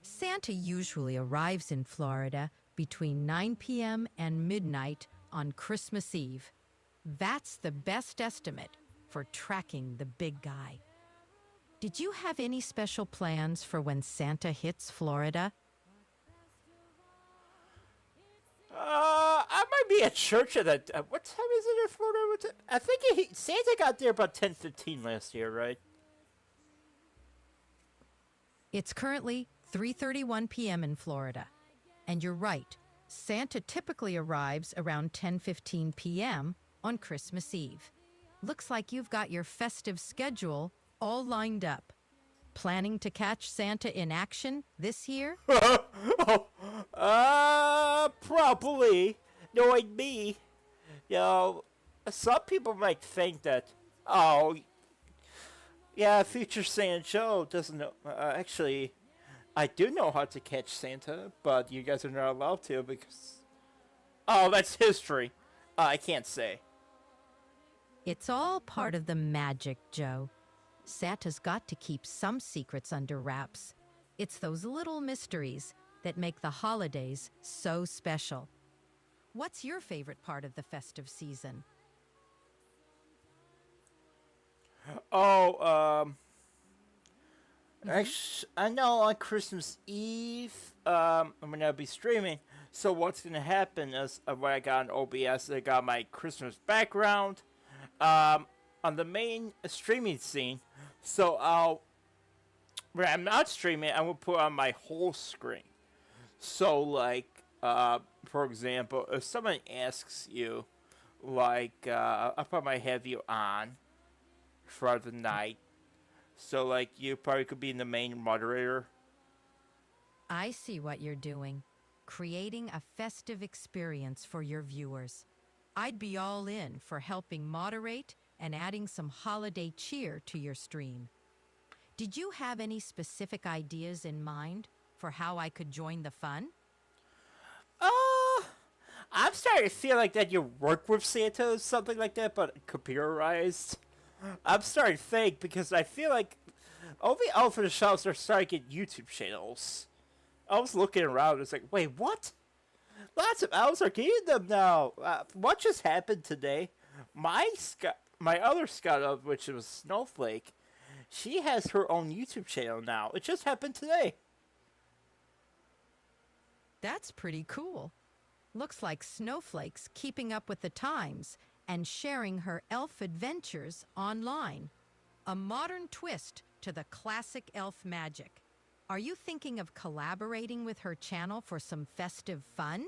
Santa usually arrives in Florida between 9 p.m. and midnight on Christmas Eve. That's the best estimate for tracking the big guy. Did you have any special plans for when Santa hits Florida? I might be at church at that. What time is it in Florida? I think Santa got there about 10:15 last year, right? It's currently 3:31 p.m. in Florida. And you're right, Santa typically arrives around 10:15 p.m. on Christmas Eve. Looks like you've got your festive schedule all lined up. Planning to catch Santa in action this year? Probably. Knowing me, you know, some people might think that, oh, yeah, future Santa Joe doesn't know. Actually, I do know how to catch Santa, but you guys are not allowed to because... Oh, that's history. I can't say. It's all part of the magic, Joe. Santa's got to keep some secrets under wraps. It's those little mysteries that make the holidays so special. What's your favorite part of the festive season? Oh, actually, I know on Christmas Eve, I'm gonna be streaming. So what's gonna happen is when I got an OBS, I got my Christmas background, on the main streaming scene. So when I'm not streaming, I will put on my whole screen. So like, for example, if someone asks you, like, I'll put my heavy on for the night. So, like, you probably could be the main moderator. I see what you're doing. Creating a festive experience for your viewers. I'd be all in for helping moderate and adding some holiday cheer to your stream. Did you have any specific ideas in mind for how I could join the fun? I'm starting to feel like that you work with Santa or something like that, but computerized. I'm starting to think because I feel like all the Elf on the Shelves are starting to get YouTube channels. I was looking around and it's like, wait, what? Lots of elves are getting them now. What just happened today? My other Scout Elf, which was Snowflake, she has her own YouTube channel now. It just happened today. That's pretty cool. Looks like Snowflake's keeping up with the times and sharing her elf adventures online. A modern twist to the classic elf magic. Are you thinking of collaborating with her channel for some festive fun?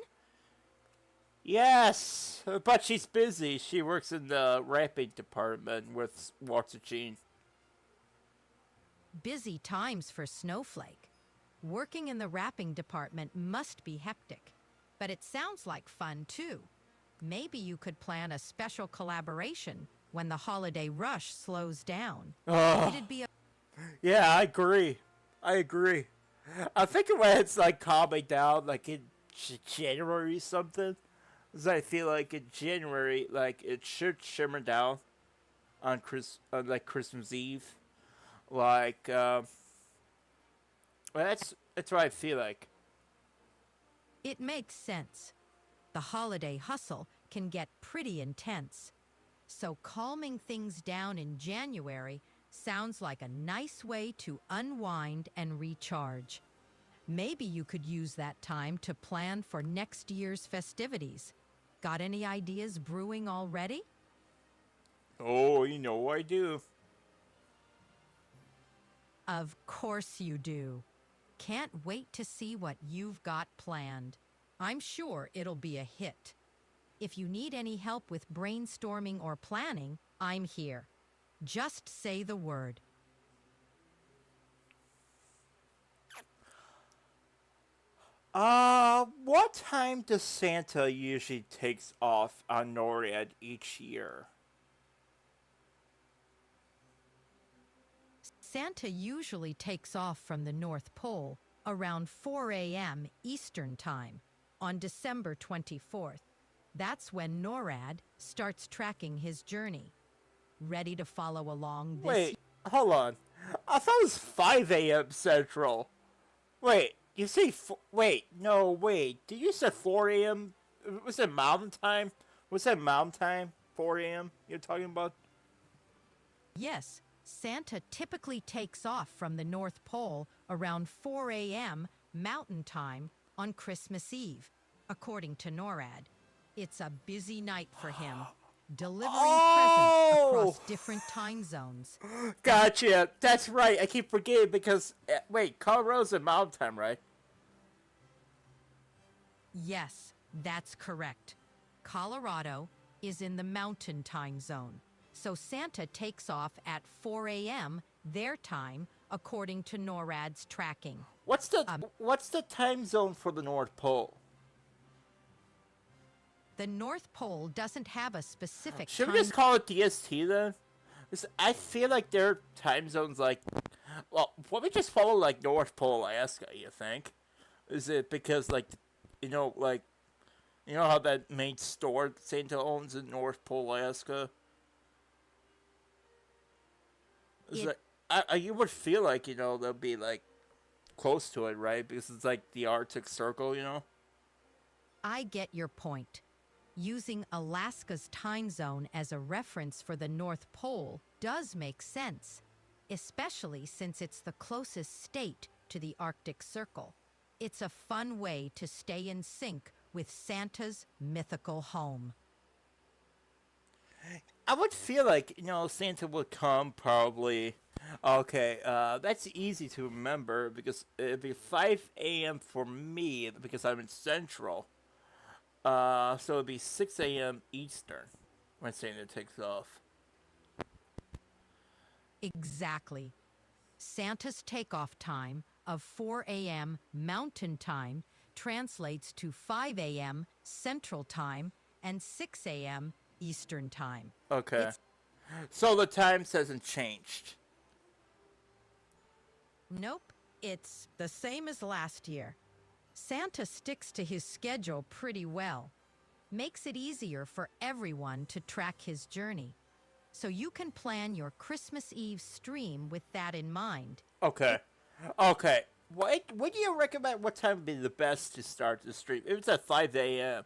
Yes, but she's busy. She works in the wrapping department with Walter Jean. Busy times for Snowflake. Working in the wrapping department must be hectic, but it sounds like fun too. Maybe you could plan a special collaboration when the holiday rush slows down. Oh, It'd be a yeah, I agree. I agree. I think when it's like calming down, like in January or something, 'cause I feel like in January, like it should shimmer down on like Christmas Eve. Like, well, that's what I feel like. It makes sense. The holiday hustle can get pretty intense. So calming things down in January sounds like a nice way to unwind and recharge. Maybe you could use that time to plan for next year's festivities. Got any ideas brewing already? Oh, you know I do. Of course you do. Can't wait to see what you've got planned. I'm sure it'll be a hit. If you need any help with brainstorming or planning, I'm here. Just say the word. What time does Santa usually takes off on NORAD each year? Santa usually takes off from the North Pole around 4 a.m. Eastern Time on December 24th. That's when NORAD starts tracking his journey. Ready to follow along this Wait, hold on. I thought it was 5 a.m. Central. Wait, you say wait, no, wait. Did you say 4 a.m.? Was it Mountain Time? Was that Mountain Time? 4 a.m. you're talking about? Yes, Santa typically takes off from the North Pole around 4 a.m. Mountain Time on Christmas Eve, according to NORAD. It's a busy night for him, delivering presents across different time zones. Gotcha. That's right. I keep forgetting because wait, Colorado's in Mountain Time, right? Yes, that's correct. Colorado is in the Mountain Time Zone, so Santa takes off at 4 a.m. their time, according to NORAD's tracking. What's the time zone for the North Pole? The North Pole doesn't have a specific Should time. we just call it DST then? 'Cause I feel like their time zones like, well, why don't we just follow like North Pole Alaska? You think? Is it because like, like, how that main store Santa owns in North Pole Alaska? Is you would feel like they'll be like close to it, right? Because it's like the Arctic Circle. I get your point. Using Alaska's time zone as a reference for the North Pole does make sense, especially since it's the closest state to the Arctic Circle. It's a fun way to stay in sync with Santa's mythical home. I would feel like, Santa would come probably. Okay, that's easy to remember because it'd be 5 a.m. for me because I'm in Central. So it'd be 6 a.m. Eastern when Santa takes off. Exactly. Santa's takeoff time of 4 a.m. Mountain Time translates to 5 a.m. Central Time and 6 a.m. Eastern Time. Okay. So the times hasn't changed. Nope, it's the same as last year. Santa sticks to his schedule pretty well. Makes it easier for everyone to track his journey. So you can plan your Christmas Eve stream with that in mind. Okay. Okay. What do you recommend? What time would be the best to start the stream? If it's at 5 a.m.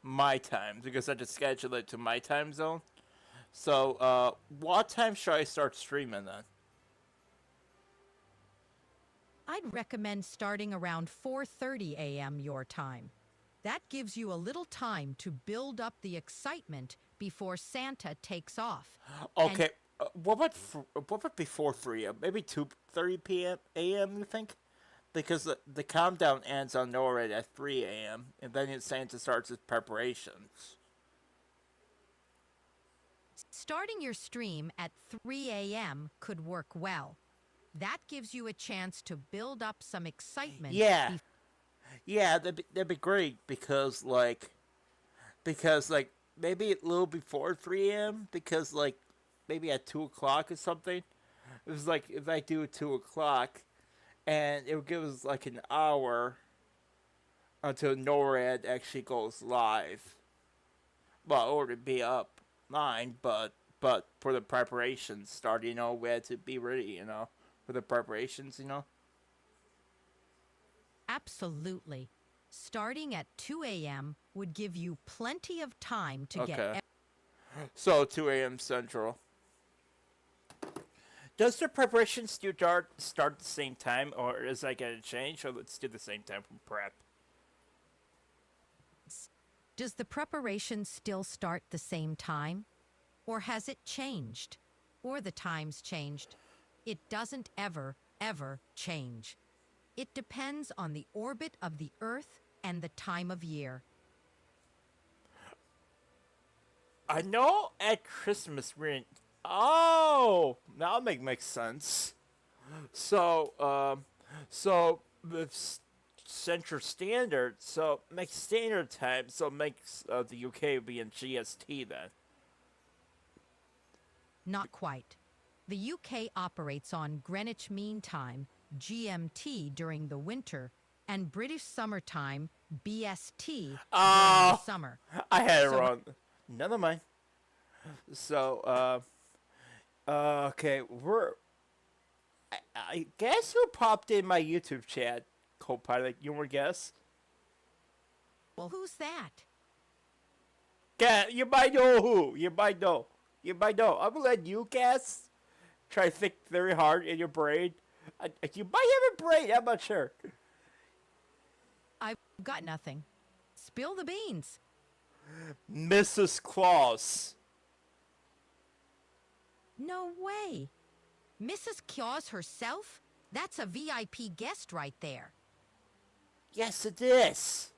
my time, because I just schedule it to my time zone. So, what time should I start streaming then? I'd recommend starting around 4:30 a.m. your time. That gives you a little time to build up the excitement before Santa takes off. Okay. What about before 3 a.m.? Maybe 2:30 p.m. a.m. You think? Because the countdown ends on NORAD at 3 a.m. and then Santa starts his preparations. Starting your stream at 3 a.m. could work well. That gives you a chance to build up some excitement. Yeah. Yeah, that'd be great because maybe a little before 3 a.m. because maybe at 2 o'clock or something. It was like if I do it 2 o'clock, and it would give us like an hour until NORAD actually goes live. Well, or to be up 9, but for the preparations start, we had to be ready, for the preparations, Absolutely. Starting at 2 a.m. would give you plenty of time to Okay. get So 2 a.m. Central. Does the preparation start at the same time, or is that gonna change, or let's do the same time from prep? Does the preparation still start the same time? Or has it changed? Or the times changed? It doesn't ever change. It depends on the orbit of the Earth and the time of year. I know at Christmas we're in. Oh, now it makes sense. So with Central Standard, so makes Standard Time, so makes the UK be in GST then. Not quite. The UK operates on Greenwich Mean Time, GMT, during the winter, and British Summer Time, BST, during the summer. I had it wrong. Never mind. So, okay, I guess who popped in my YouTube chat, Copilot? You want to guess? Well, who's that? Yeah, you might know who. You might know. I'm gonna let you guess. Try to think very hard in your brain. You might have a brain. I'm not sure. I've got nothing. Spill the beans. Mrs. Claus. No way. Mrs. Claus herself? That's a VIP guest right there. Yes, it is.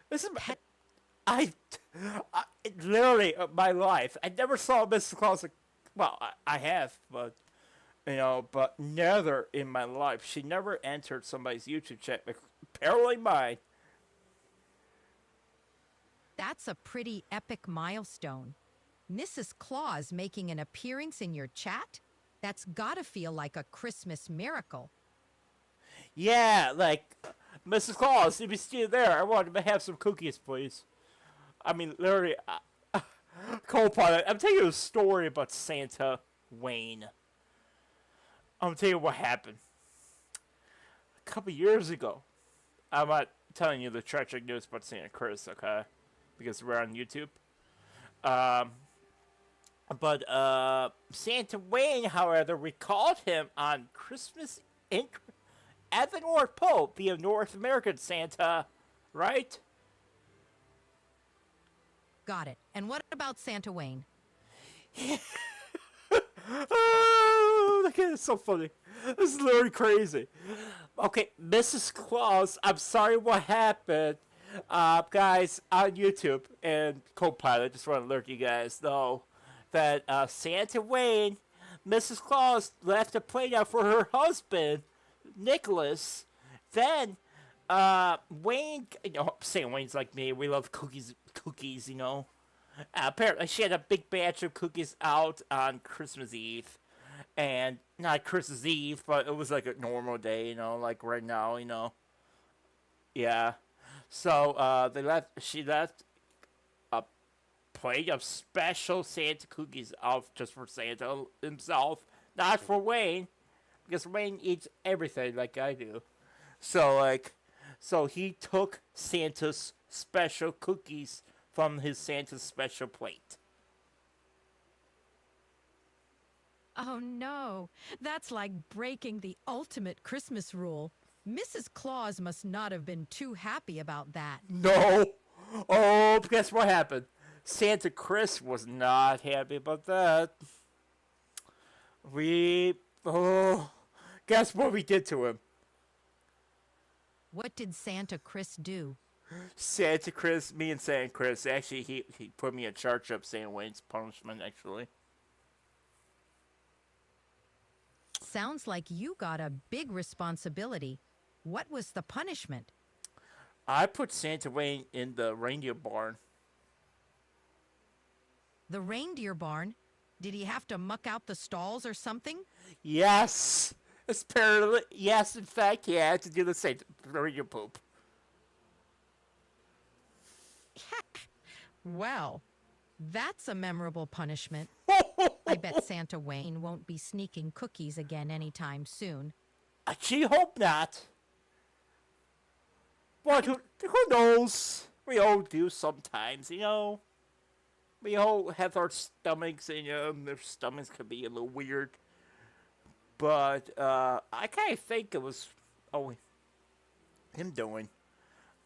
This is I literally my life. I never saw Mrs. Claus. Well, I have, but but never in my life. She never entered somebody's YouTube chat, apparently mine. That's a pretty epic milestone. Mrs. Claus making an appearance in your chat? That's gotta feel like a Christmas miracle. Yeah, Mrs. Claus, if you're still there, I want to have some cookies, please. I mean, literally, Copilot, I'm telling you a story about Santa Wayne. I'm gonna tell you what happened. A couple years ago, I'm not telling you the tragic news about Santa Chris, okay? Because we're on YouTube. But Santa Wayne, however, recalled him on Christmas at the North Pole via North American Santa, right? Got it. And what about Santa Wayne? Oh, look at it, it's so funny. This is literally crazy. Okay, Mrs. Claus, I'm sorry what happened. Guys, on YouTube and Copilot, just want to alert you guys know that Santa Wayne, Mrs. Claus left a plate out for her husband, Nicholas. Then, Wayne, St. Wayne's like me, we love cookies, apparently she had a big batch of cookies out on Christmas Eve. And, not Christmas Eve, but it was like a normal day, like right now, Yeah. So, she left a plate of special Santa cookies out just for Santa himself, not for Wayne, because Wayne eats everything like I do. So he took Santa's special cookies from his Santa's special plate. Oh no, that's like breaking the ultimate Christmas rule. Mrs. Claus must not have been too happy about that. No. Oh, guess what happened? Santa Chris was not happy about that. We. Oh. Guess what we did to him? What did Santa Chris do? Santa Chris, me and Santa Chris, actually, he put me in charge of Santa Wayne's punishment, actually. Sounds like you got a big responsibility. What was the punishment? I put Santa Wayne in the reindeer barn. The reindeer barn? Did he have to muck out the stalls or something? Yes! Apparently, yes, in fact, he had to do the same reindeer poop. Well, that's a memorable punishment. I bet Santa Wayne won't be sneaking cookies again anytime soon. I gee hope not. But who knows? We all do sometimes, you know. We all have our stomachs, and their stomachs can be a little weird. But I kind of think it was him doing.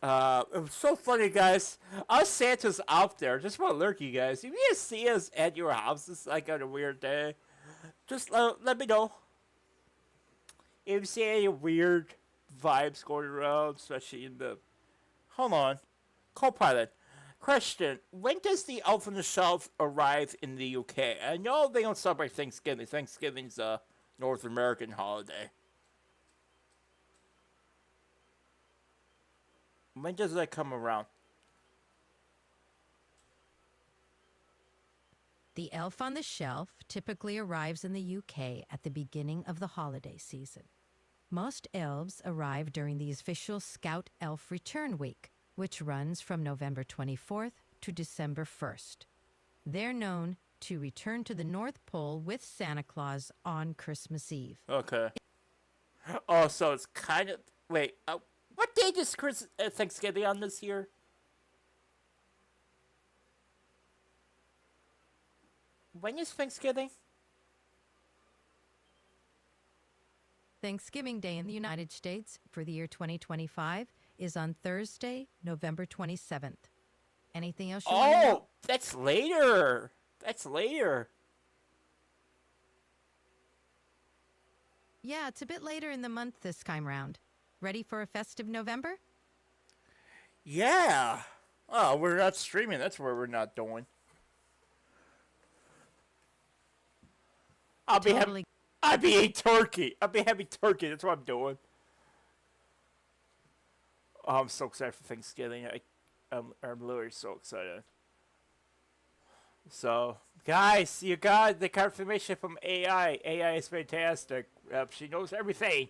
It was so funny, guys. Us Santas out there, just want to alert you guys. If you guys see us at your houses like on a weird day, just let me know. If you see any weird vibes going around, especially in the... Hold on. Copilot. Question. When does the Elf on the Shelf arrive in the UK? I know they don't celebrate Thanksgiving. Thanksgiving's a North American holiday. When does that come around? The Elf on the Shelf typically arrives in the UK at the beginning of the holiday season. Most elves arrive during the official Scout Elf Return Week, which runs from November 24th to December 1st. They're known to return to the North Pole with Santa Claus on Christmas Eve. Okay. Oh, so it's kind of... Wait, what date is Thanksgiving on this year? When is Thanksgiving? Thanksgiving Day in the United States for the year 2025 is on Thursday, November 27th. Anything else you want to know? Oh, that's later. That's later. Yeah, it's a bit later in the month this time round. Ready for a festive November? Yeah. Oh, we're not streaming. That's where we're not doing. I'll be eating turkey. I'll be having turkey. That's what I'm doing. Oh, I'm so excited for Thanksgiving. I'm literally so excited. So, guys, you got the confirmation from AI. AI is fantastic. She knows everything.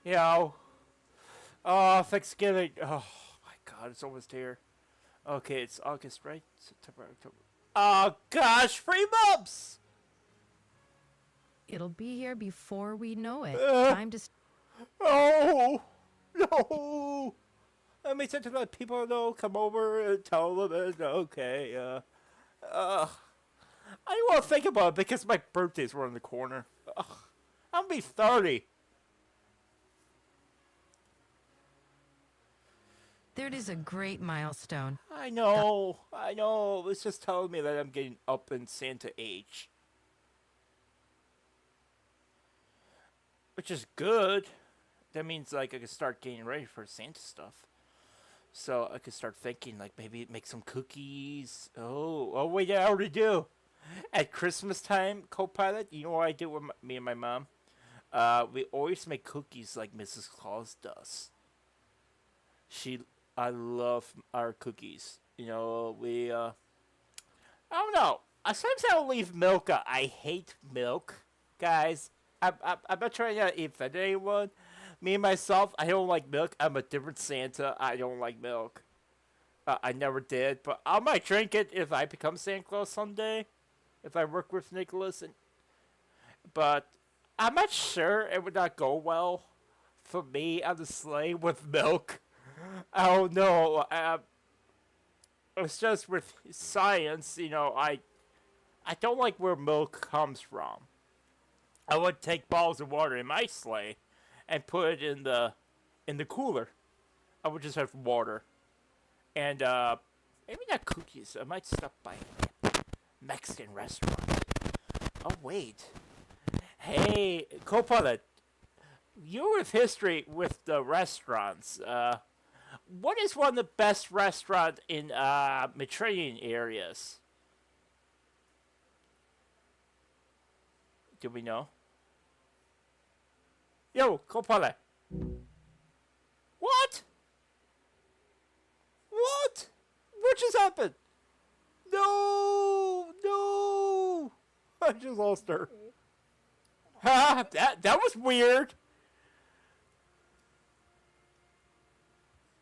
You know. Oh, Thanksgiving. Oh, my God. It's almost here. Okay, it's August, right? September, October. Oh, gosh. 3 months! It'll be here before we know it. Time to... Oh, no. Let me to let people know. Come over and tell them it's okay. I don't want to think about it because my birthday's around the corner. I'll be 30. That is a great milestone. I know. It's just telling me that I'm getting up in Santa age. Which is good. That means, like, I can start getting ready for Santa stuff. So I could start thinking, like, maybe make some cookies. Oh, wait, I already do. At Christmas time, Copilot, you know what I do with me and my mom? We always make cookies like Mrs. Claus does. I love our cookies. You know, I don't know. Sometimes I'll leave milk out. I hate milk, guys. I'm not trying to offend anyone. Me and myself, I don't like milk. I'm a different Santa. I don't like milk. I never did, but I might drink it if I become Santa Claus someday. If I work with Nicholas. But I'm not sure it would not go well for me on the sleigh with milk. I don't know. It's just with science, you know, I don't like where milk comes from. I would take bottles of water in my sleigh and put it in the cooler. I would just have water and maybe not cookies. I might stop by a Mexican restaurant. Oh wait, hey, co-pilot, you have history with the restaurants. What is one of the best restaurants in Mediterranean areas? Do we know? Yo, co-pilot. What? What? What just happened? No, no. I just lost her. Ha! That was weird.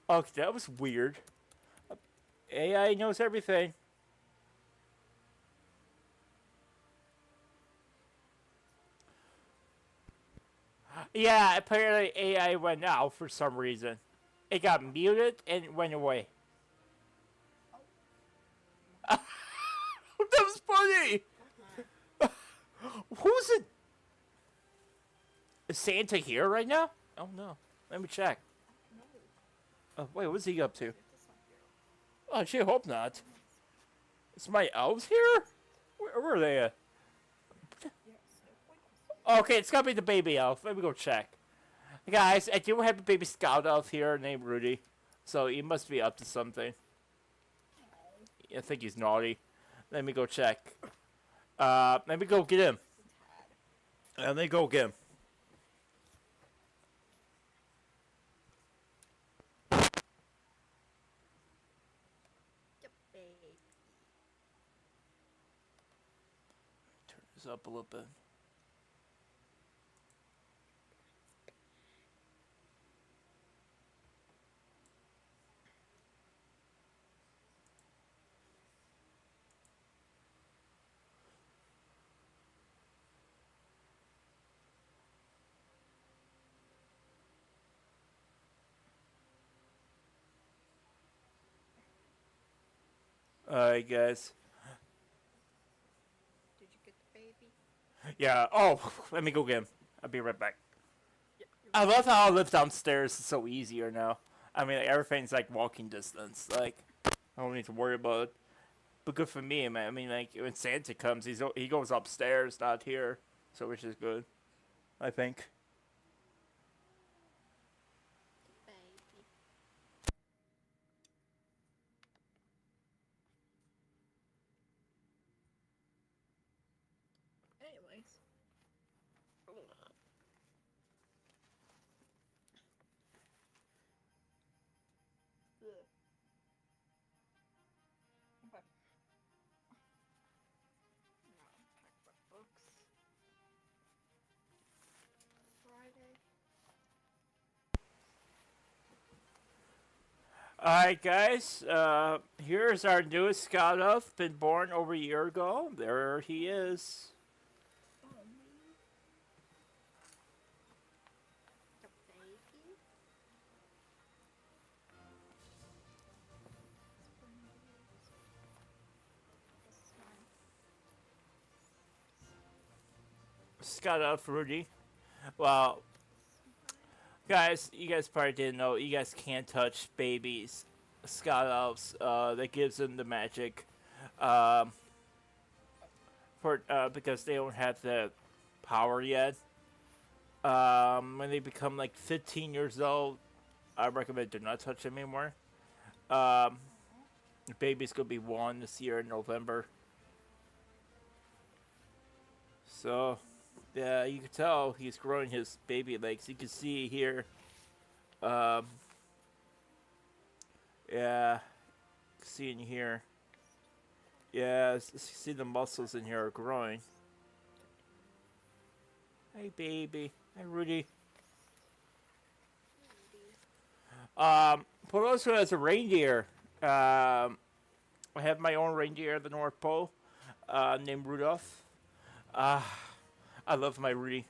Okay, that was weird. AI knows everything. Yeah, apparently AI went out for some reason. It got muted and it went away. That was funny. Who's it? Is Santa here right now? Oh no. Let me check. Wait, what's he up to? Oh, I sure hope not. Is my elves here? Where are they at? Okay, it's gotta be the baby elf. Let me go check. Guys, I do have a baby scout elf here named Rudy. So he must be up to something. I think he's naughty. Let me go check. Let me go get him. Let me go get him. Turn this up a little bit. Alright, guys. Did you get the baby? Yeah. Oh, let me go get him. I'll be right back. I love how I live downstairs. It's so easier now. I mean, like, everything's like walking distance. Like, I don't need to worry about it. But good for me, man. I mean, like, when Santa comes, he goes upstairs, not here. So, which is good, I think. Baby. Anyways. Ugh. Okay. Now, pack my books. Friday. Alright, guys. Here's our newest Scout Elf. Been born over a year ago. There he is. Oh, me. The baby. This is mine. Scout Elf Rudy. Well, guys, you guys probably didn't know. You guys can't touch babies, Scout Elves. That gives them the magic. Because they don't have the power yet. When they become like 15 years old, I recommend do not touch them anymore. The baby's gonna be 1 this year in November. So, yeah, you can tell he's growing his baby legs. You can see here. Yeah, see in here. Yeah, see the muscles in here are growing. Hey, baby. Hey, Rudy. For those who has a reindeer, I have my own reindeer at the North Pole, named Rudolph. I love my Rudy.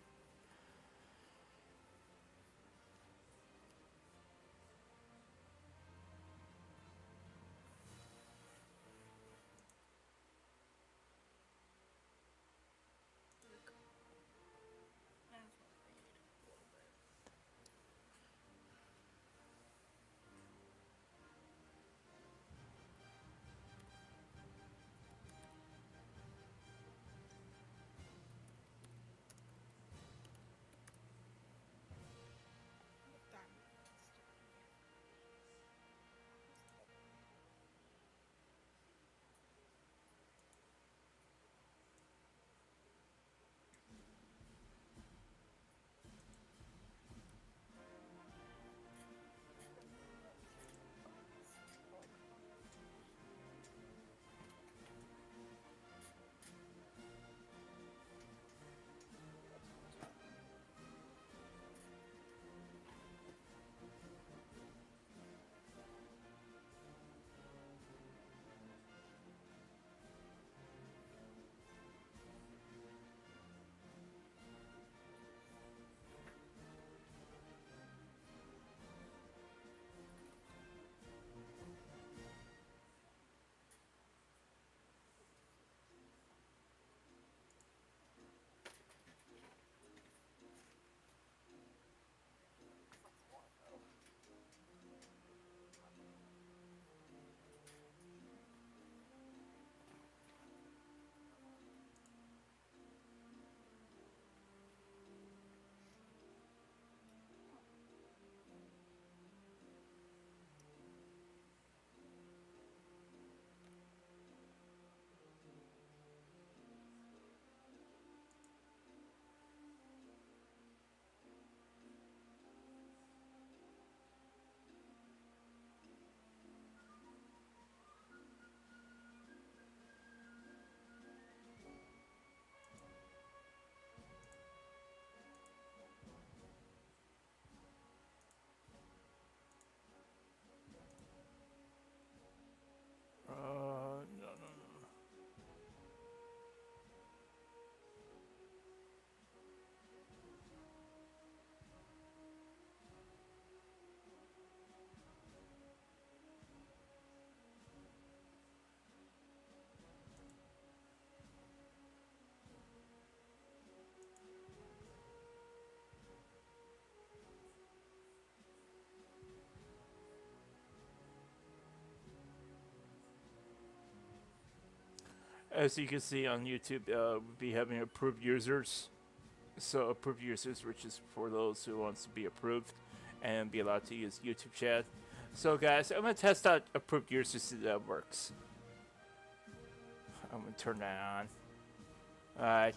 As you can see on YouTube, we'll be having approved users. So approved users, which is for those who wants to be approved and be allowed to use YouTube chat. So guys, I'm gonna test out approved users to see if that works. I'm gonna turn that on. Alright.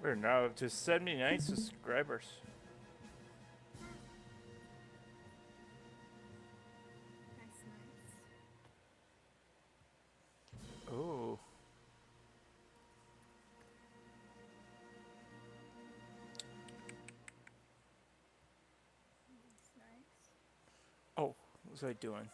We're now up to 79 subscribers. Oh. Oh, what was I doing?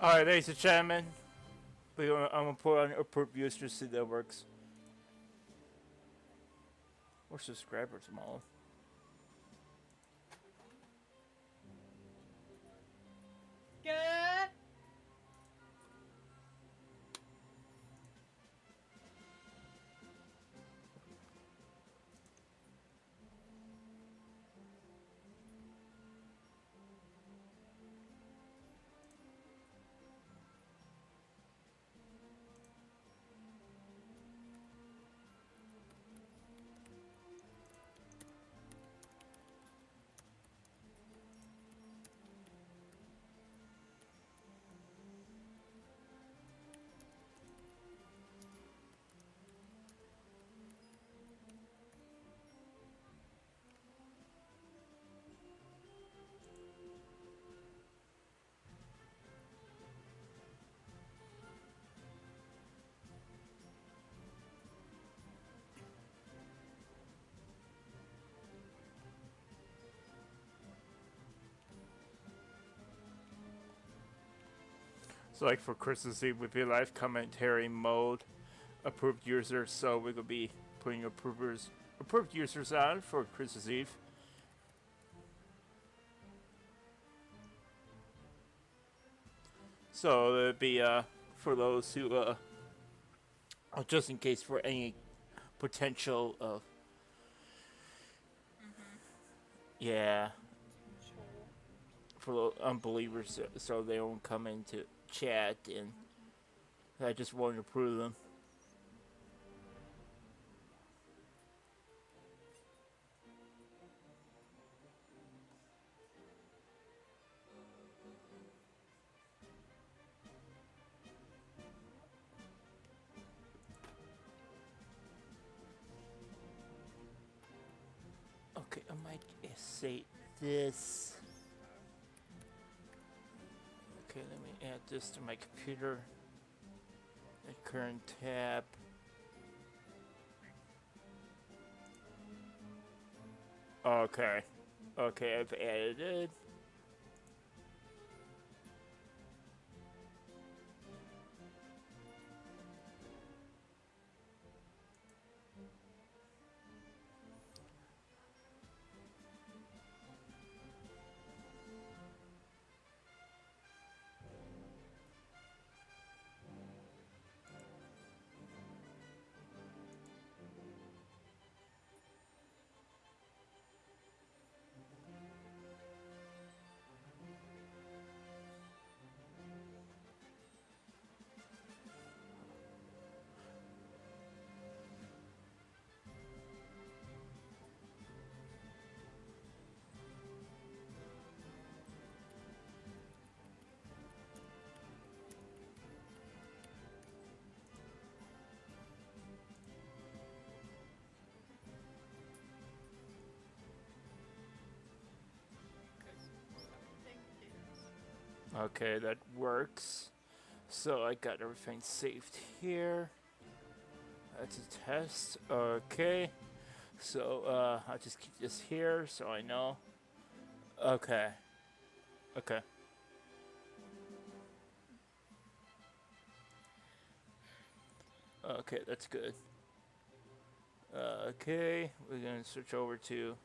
Alright, ladies and gentlemen, I'm gonna put on approved users to see that works. Or subscribers, Mall. Good. So like for Christmas Eve would be live commentary mode, approved users. So we could be putting approved users on for Christmas Eve. So it'd be for those who just in case for any potential yeah, Sure. for the unbelievers, so they don't come into chat, and I just wanted to prove them. Okay, I might say this. Okay, let me add this to my computer. The current tab. Okay. Okay, I've added it. Okay, that works. So I got everything saved here. That's a test. Okay. So I'll just keep this here so I know. Okay. Okay. Okay, that's good. Okay, we're gonna switch over to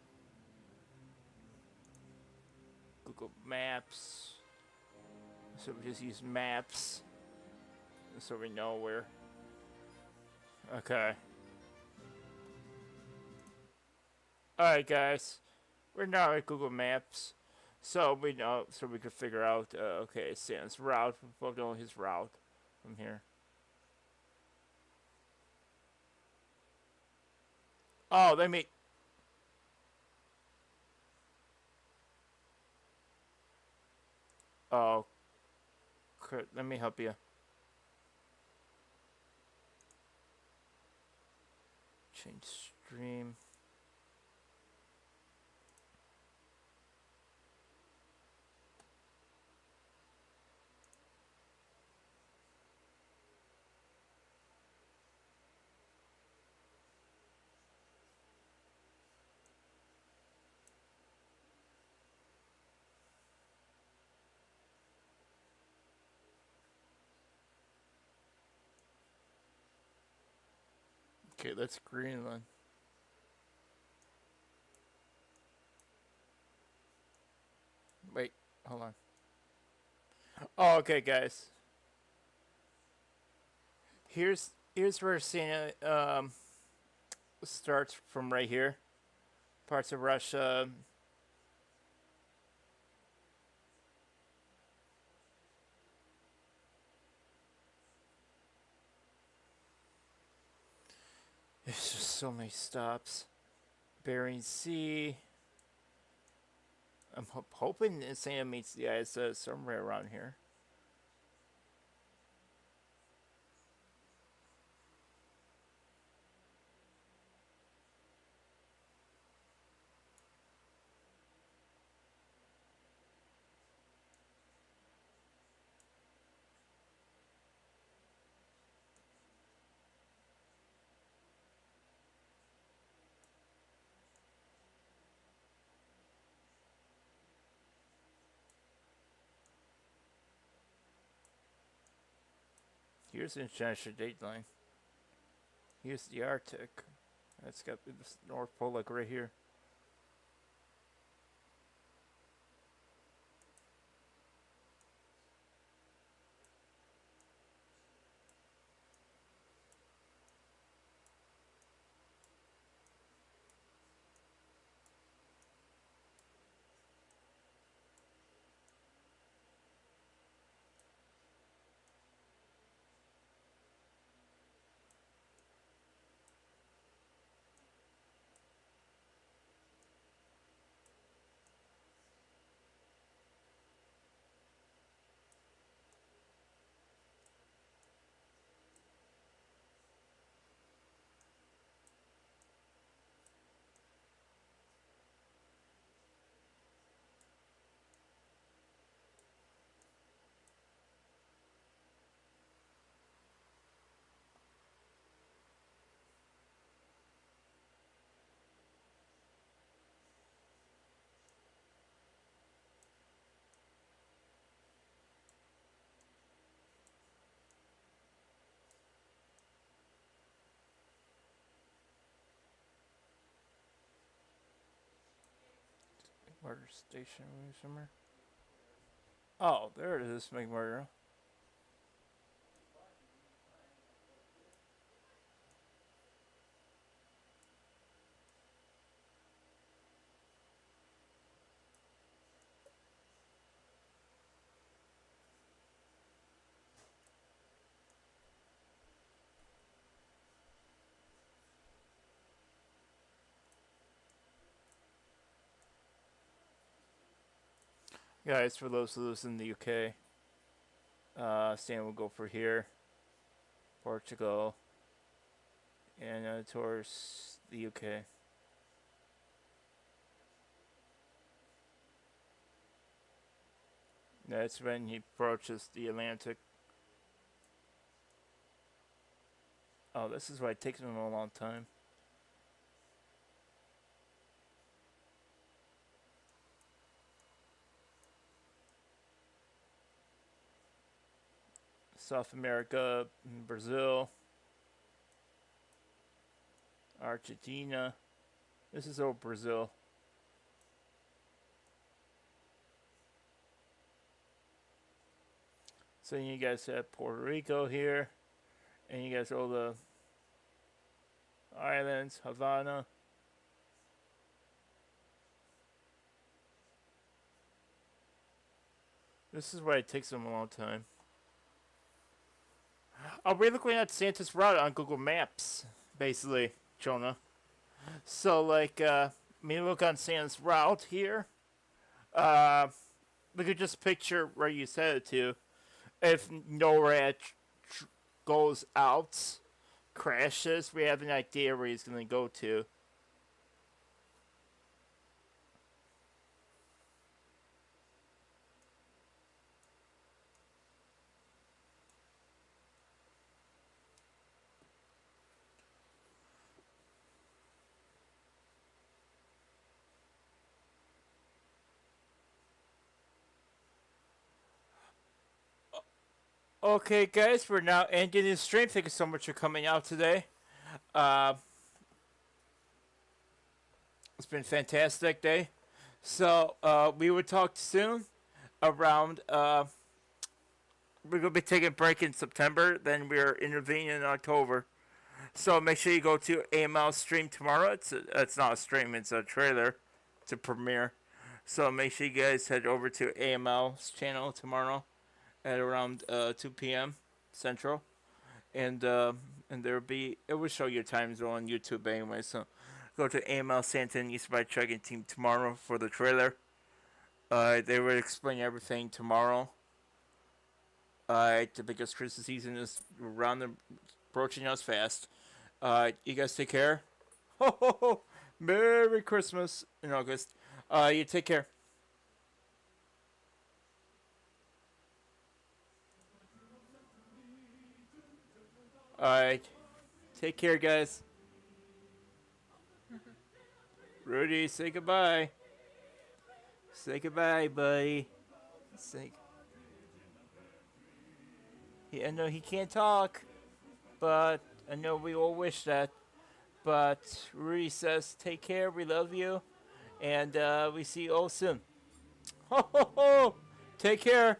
Google Maps. So we just use maps so we know where. Okay. Alright guys, we're now at Google Maps. So we know, so we can figure out, okay, Sam's route, we'll know his route from here. Oh, let me. Oh, let me help you. Change stream. Okay, that's Greenland. Wait, hold on. Oh, okay, guys. Here's where Santa starts from right here. Parts of Russia. There's just so many stops. Bering Sea. I'm hoping Santa meets the ISS somewhere around here. Here's the international dateline. Here's the Arctic. That's got the North Pole like right here. McMurdo Station somewhere. Oh, there it is, McMurdo. Guys, for those of us in the UK, Stan will go for here, Portugal, and towards the UK. That's when he approaches the Atlantic. Oh, this is why it takes him a long time. South America, Brazil, Argentina. This is all Brazil. So you guys have Puerto Rico here, and you guys all the islands, Havana. This is why it takes them a long time. We're looking at Santa's route on Google Maps, basically, Jonah. So, like, me look on Santa's route here. We could just picture where you said it to. If NORAD goes out, crashes, we have an idea where he's going to go to. Okay, guys, we're now ending the stream. Thank you so much for coming out today. It's been a fantastic day. So, we will talk soon around, we're going to be taking a break in September, then we're intervening in October. So make sure you go to AML stream tomorrow. It's not a stream, it's a trailer. It's a premiere. So make sure you guys head over to AML's channel tomorrow at around 2 p.m. Central, and there'll be, it will show your time zone on YouTube anyway. So go to AML Santa and East by Chugging Team tomorrow for the trailer. They will explain everything tomorrow. The biggest Christmas season is approaching us fast. You guys take care. Ho ho ho! Merry Christmas in August. You take care. Alright. Take care, guys. Rudy, say goodbye. Say goodbye, buddy. Say. I know he can't talk, but I know we all wish that. But Rudy says, take care, we love you, and we see you all soon. Ho ho ho! Take care.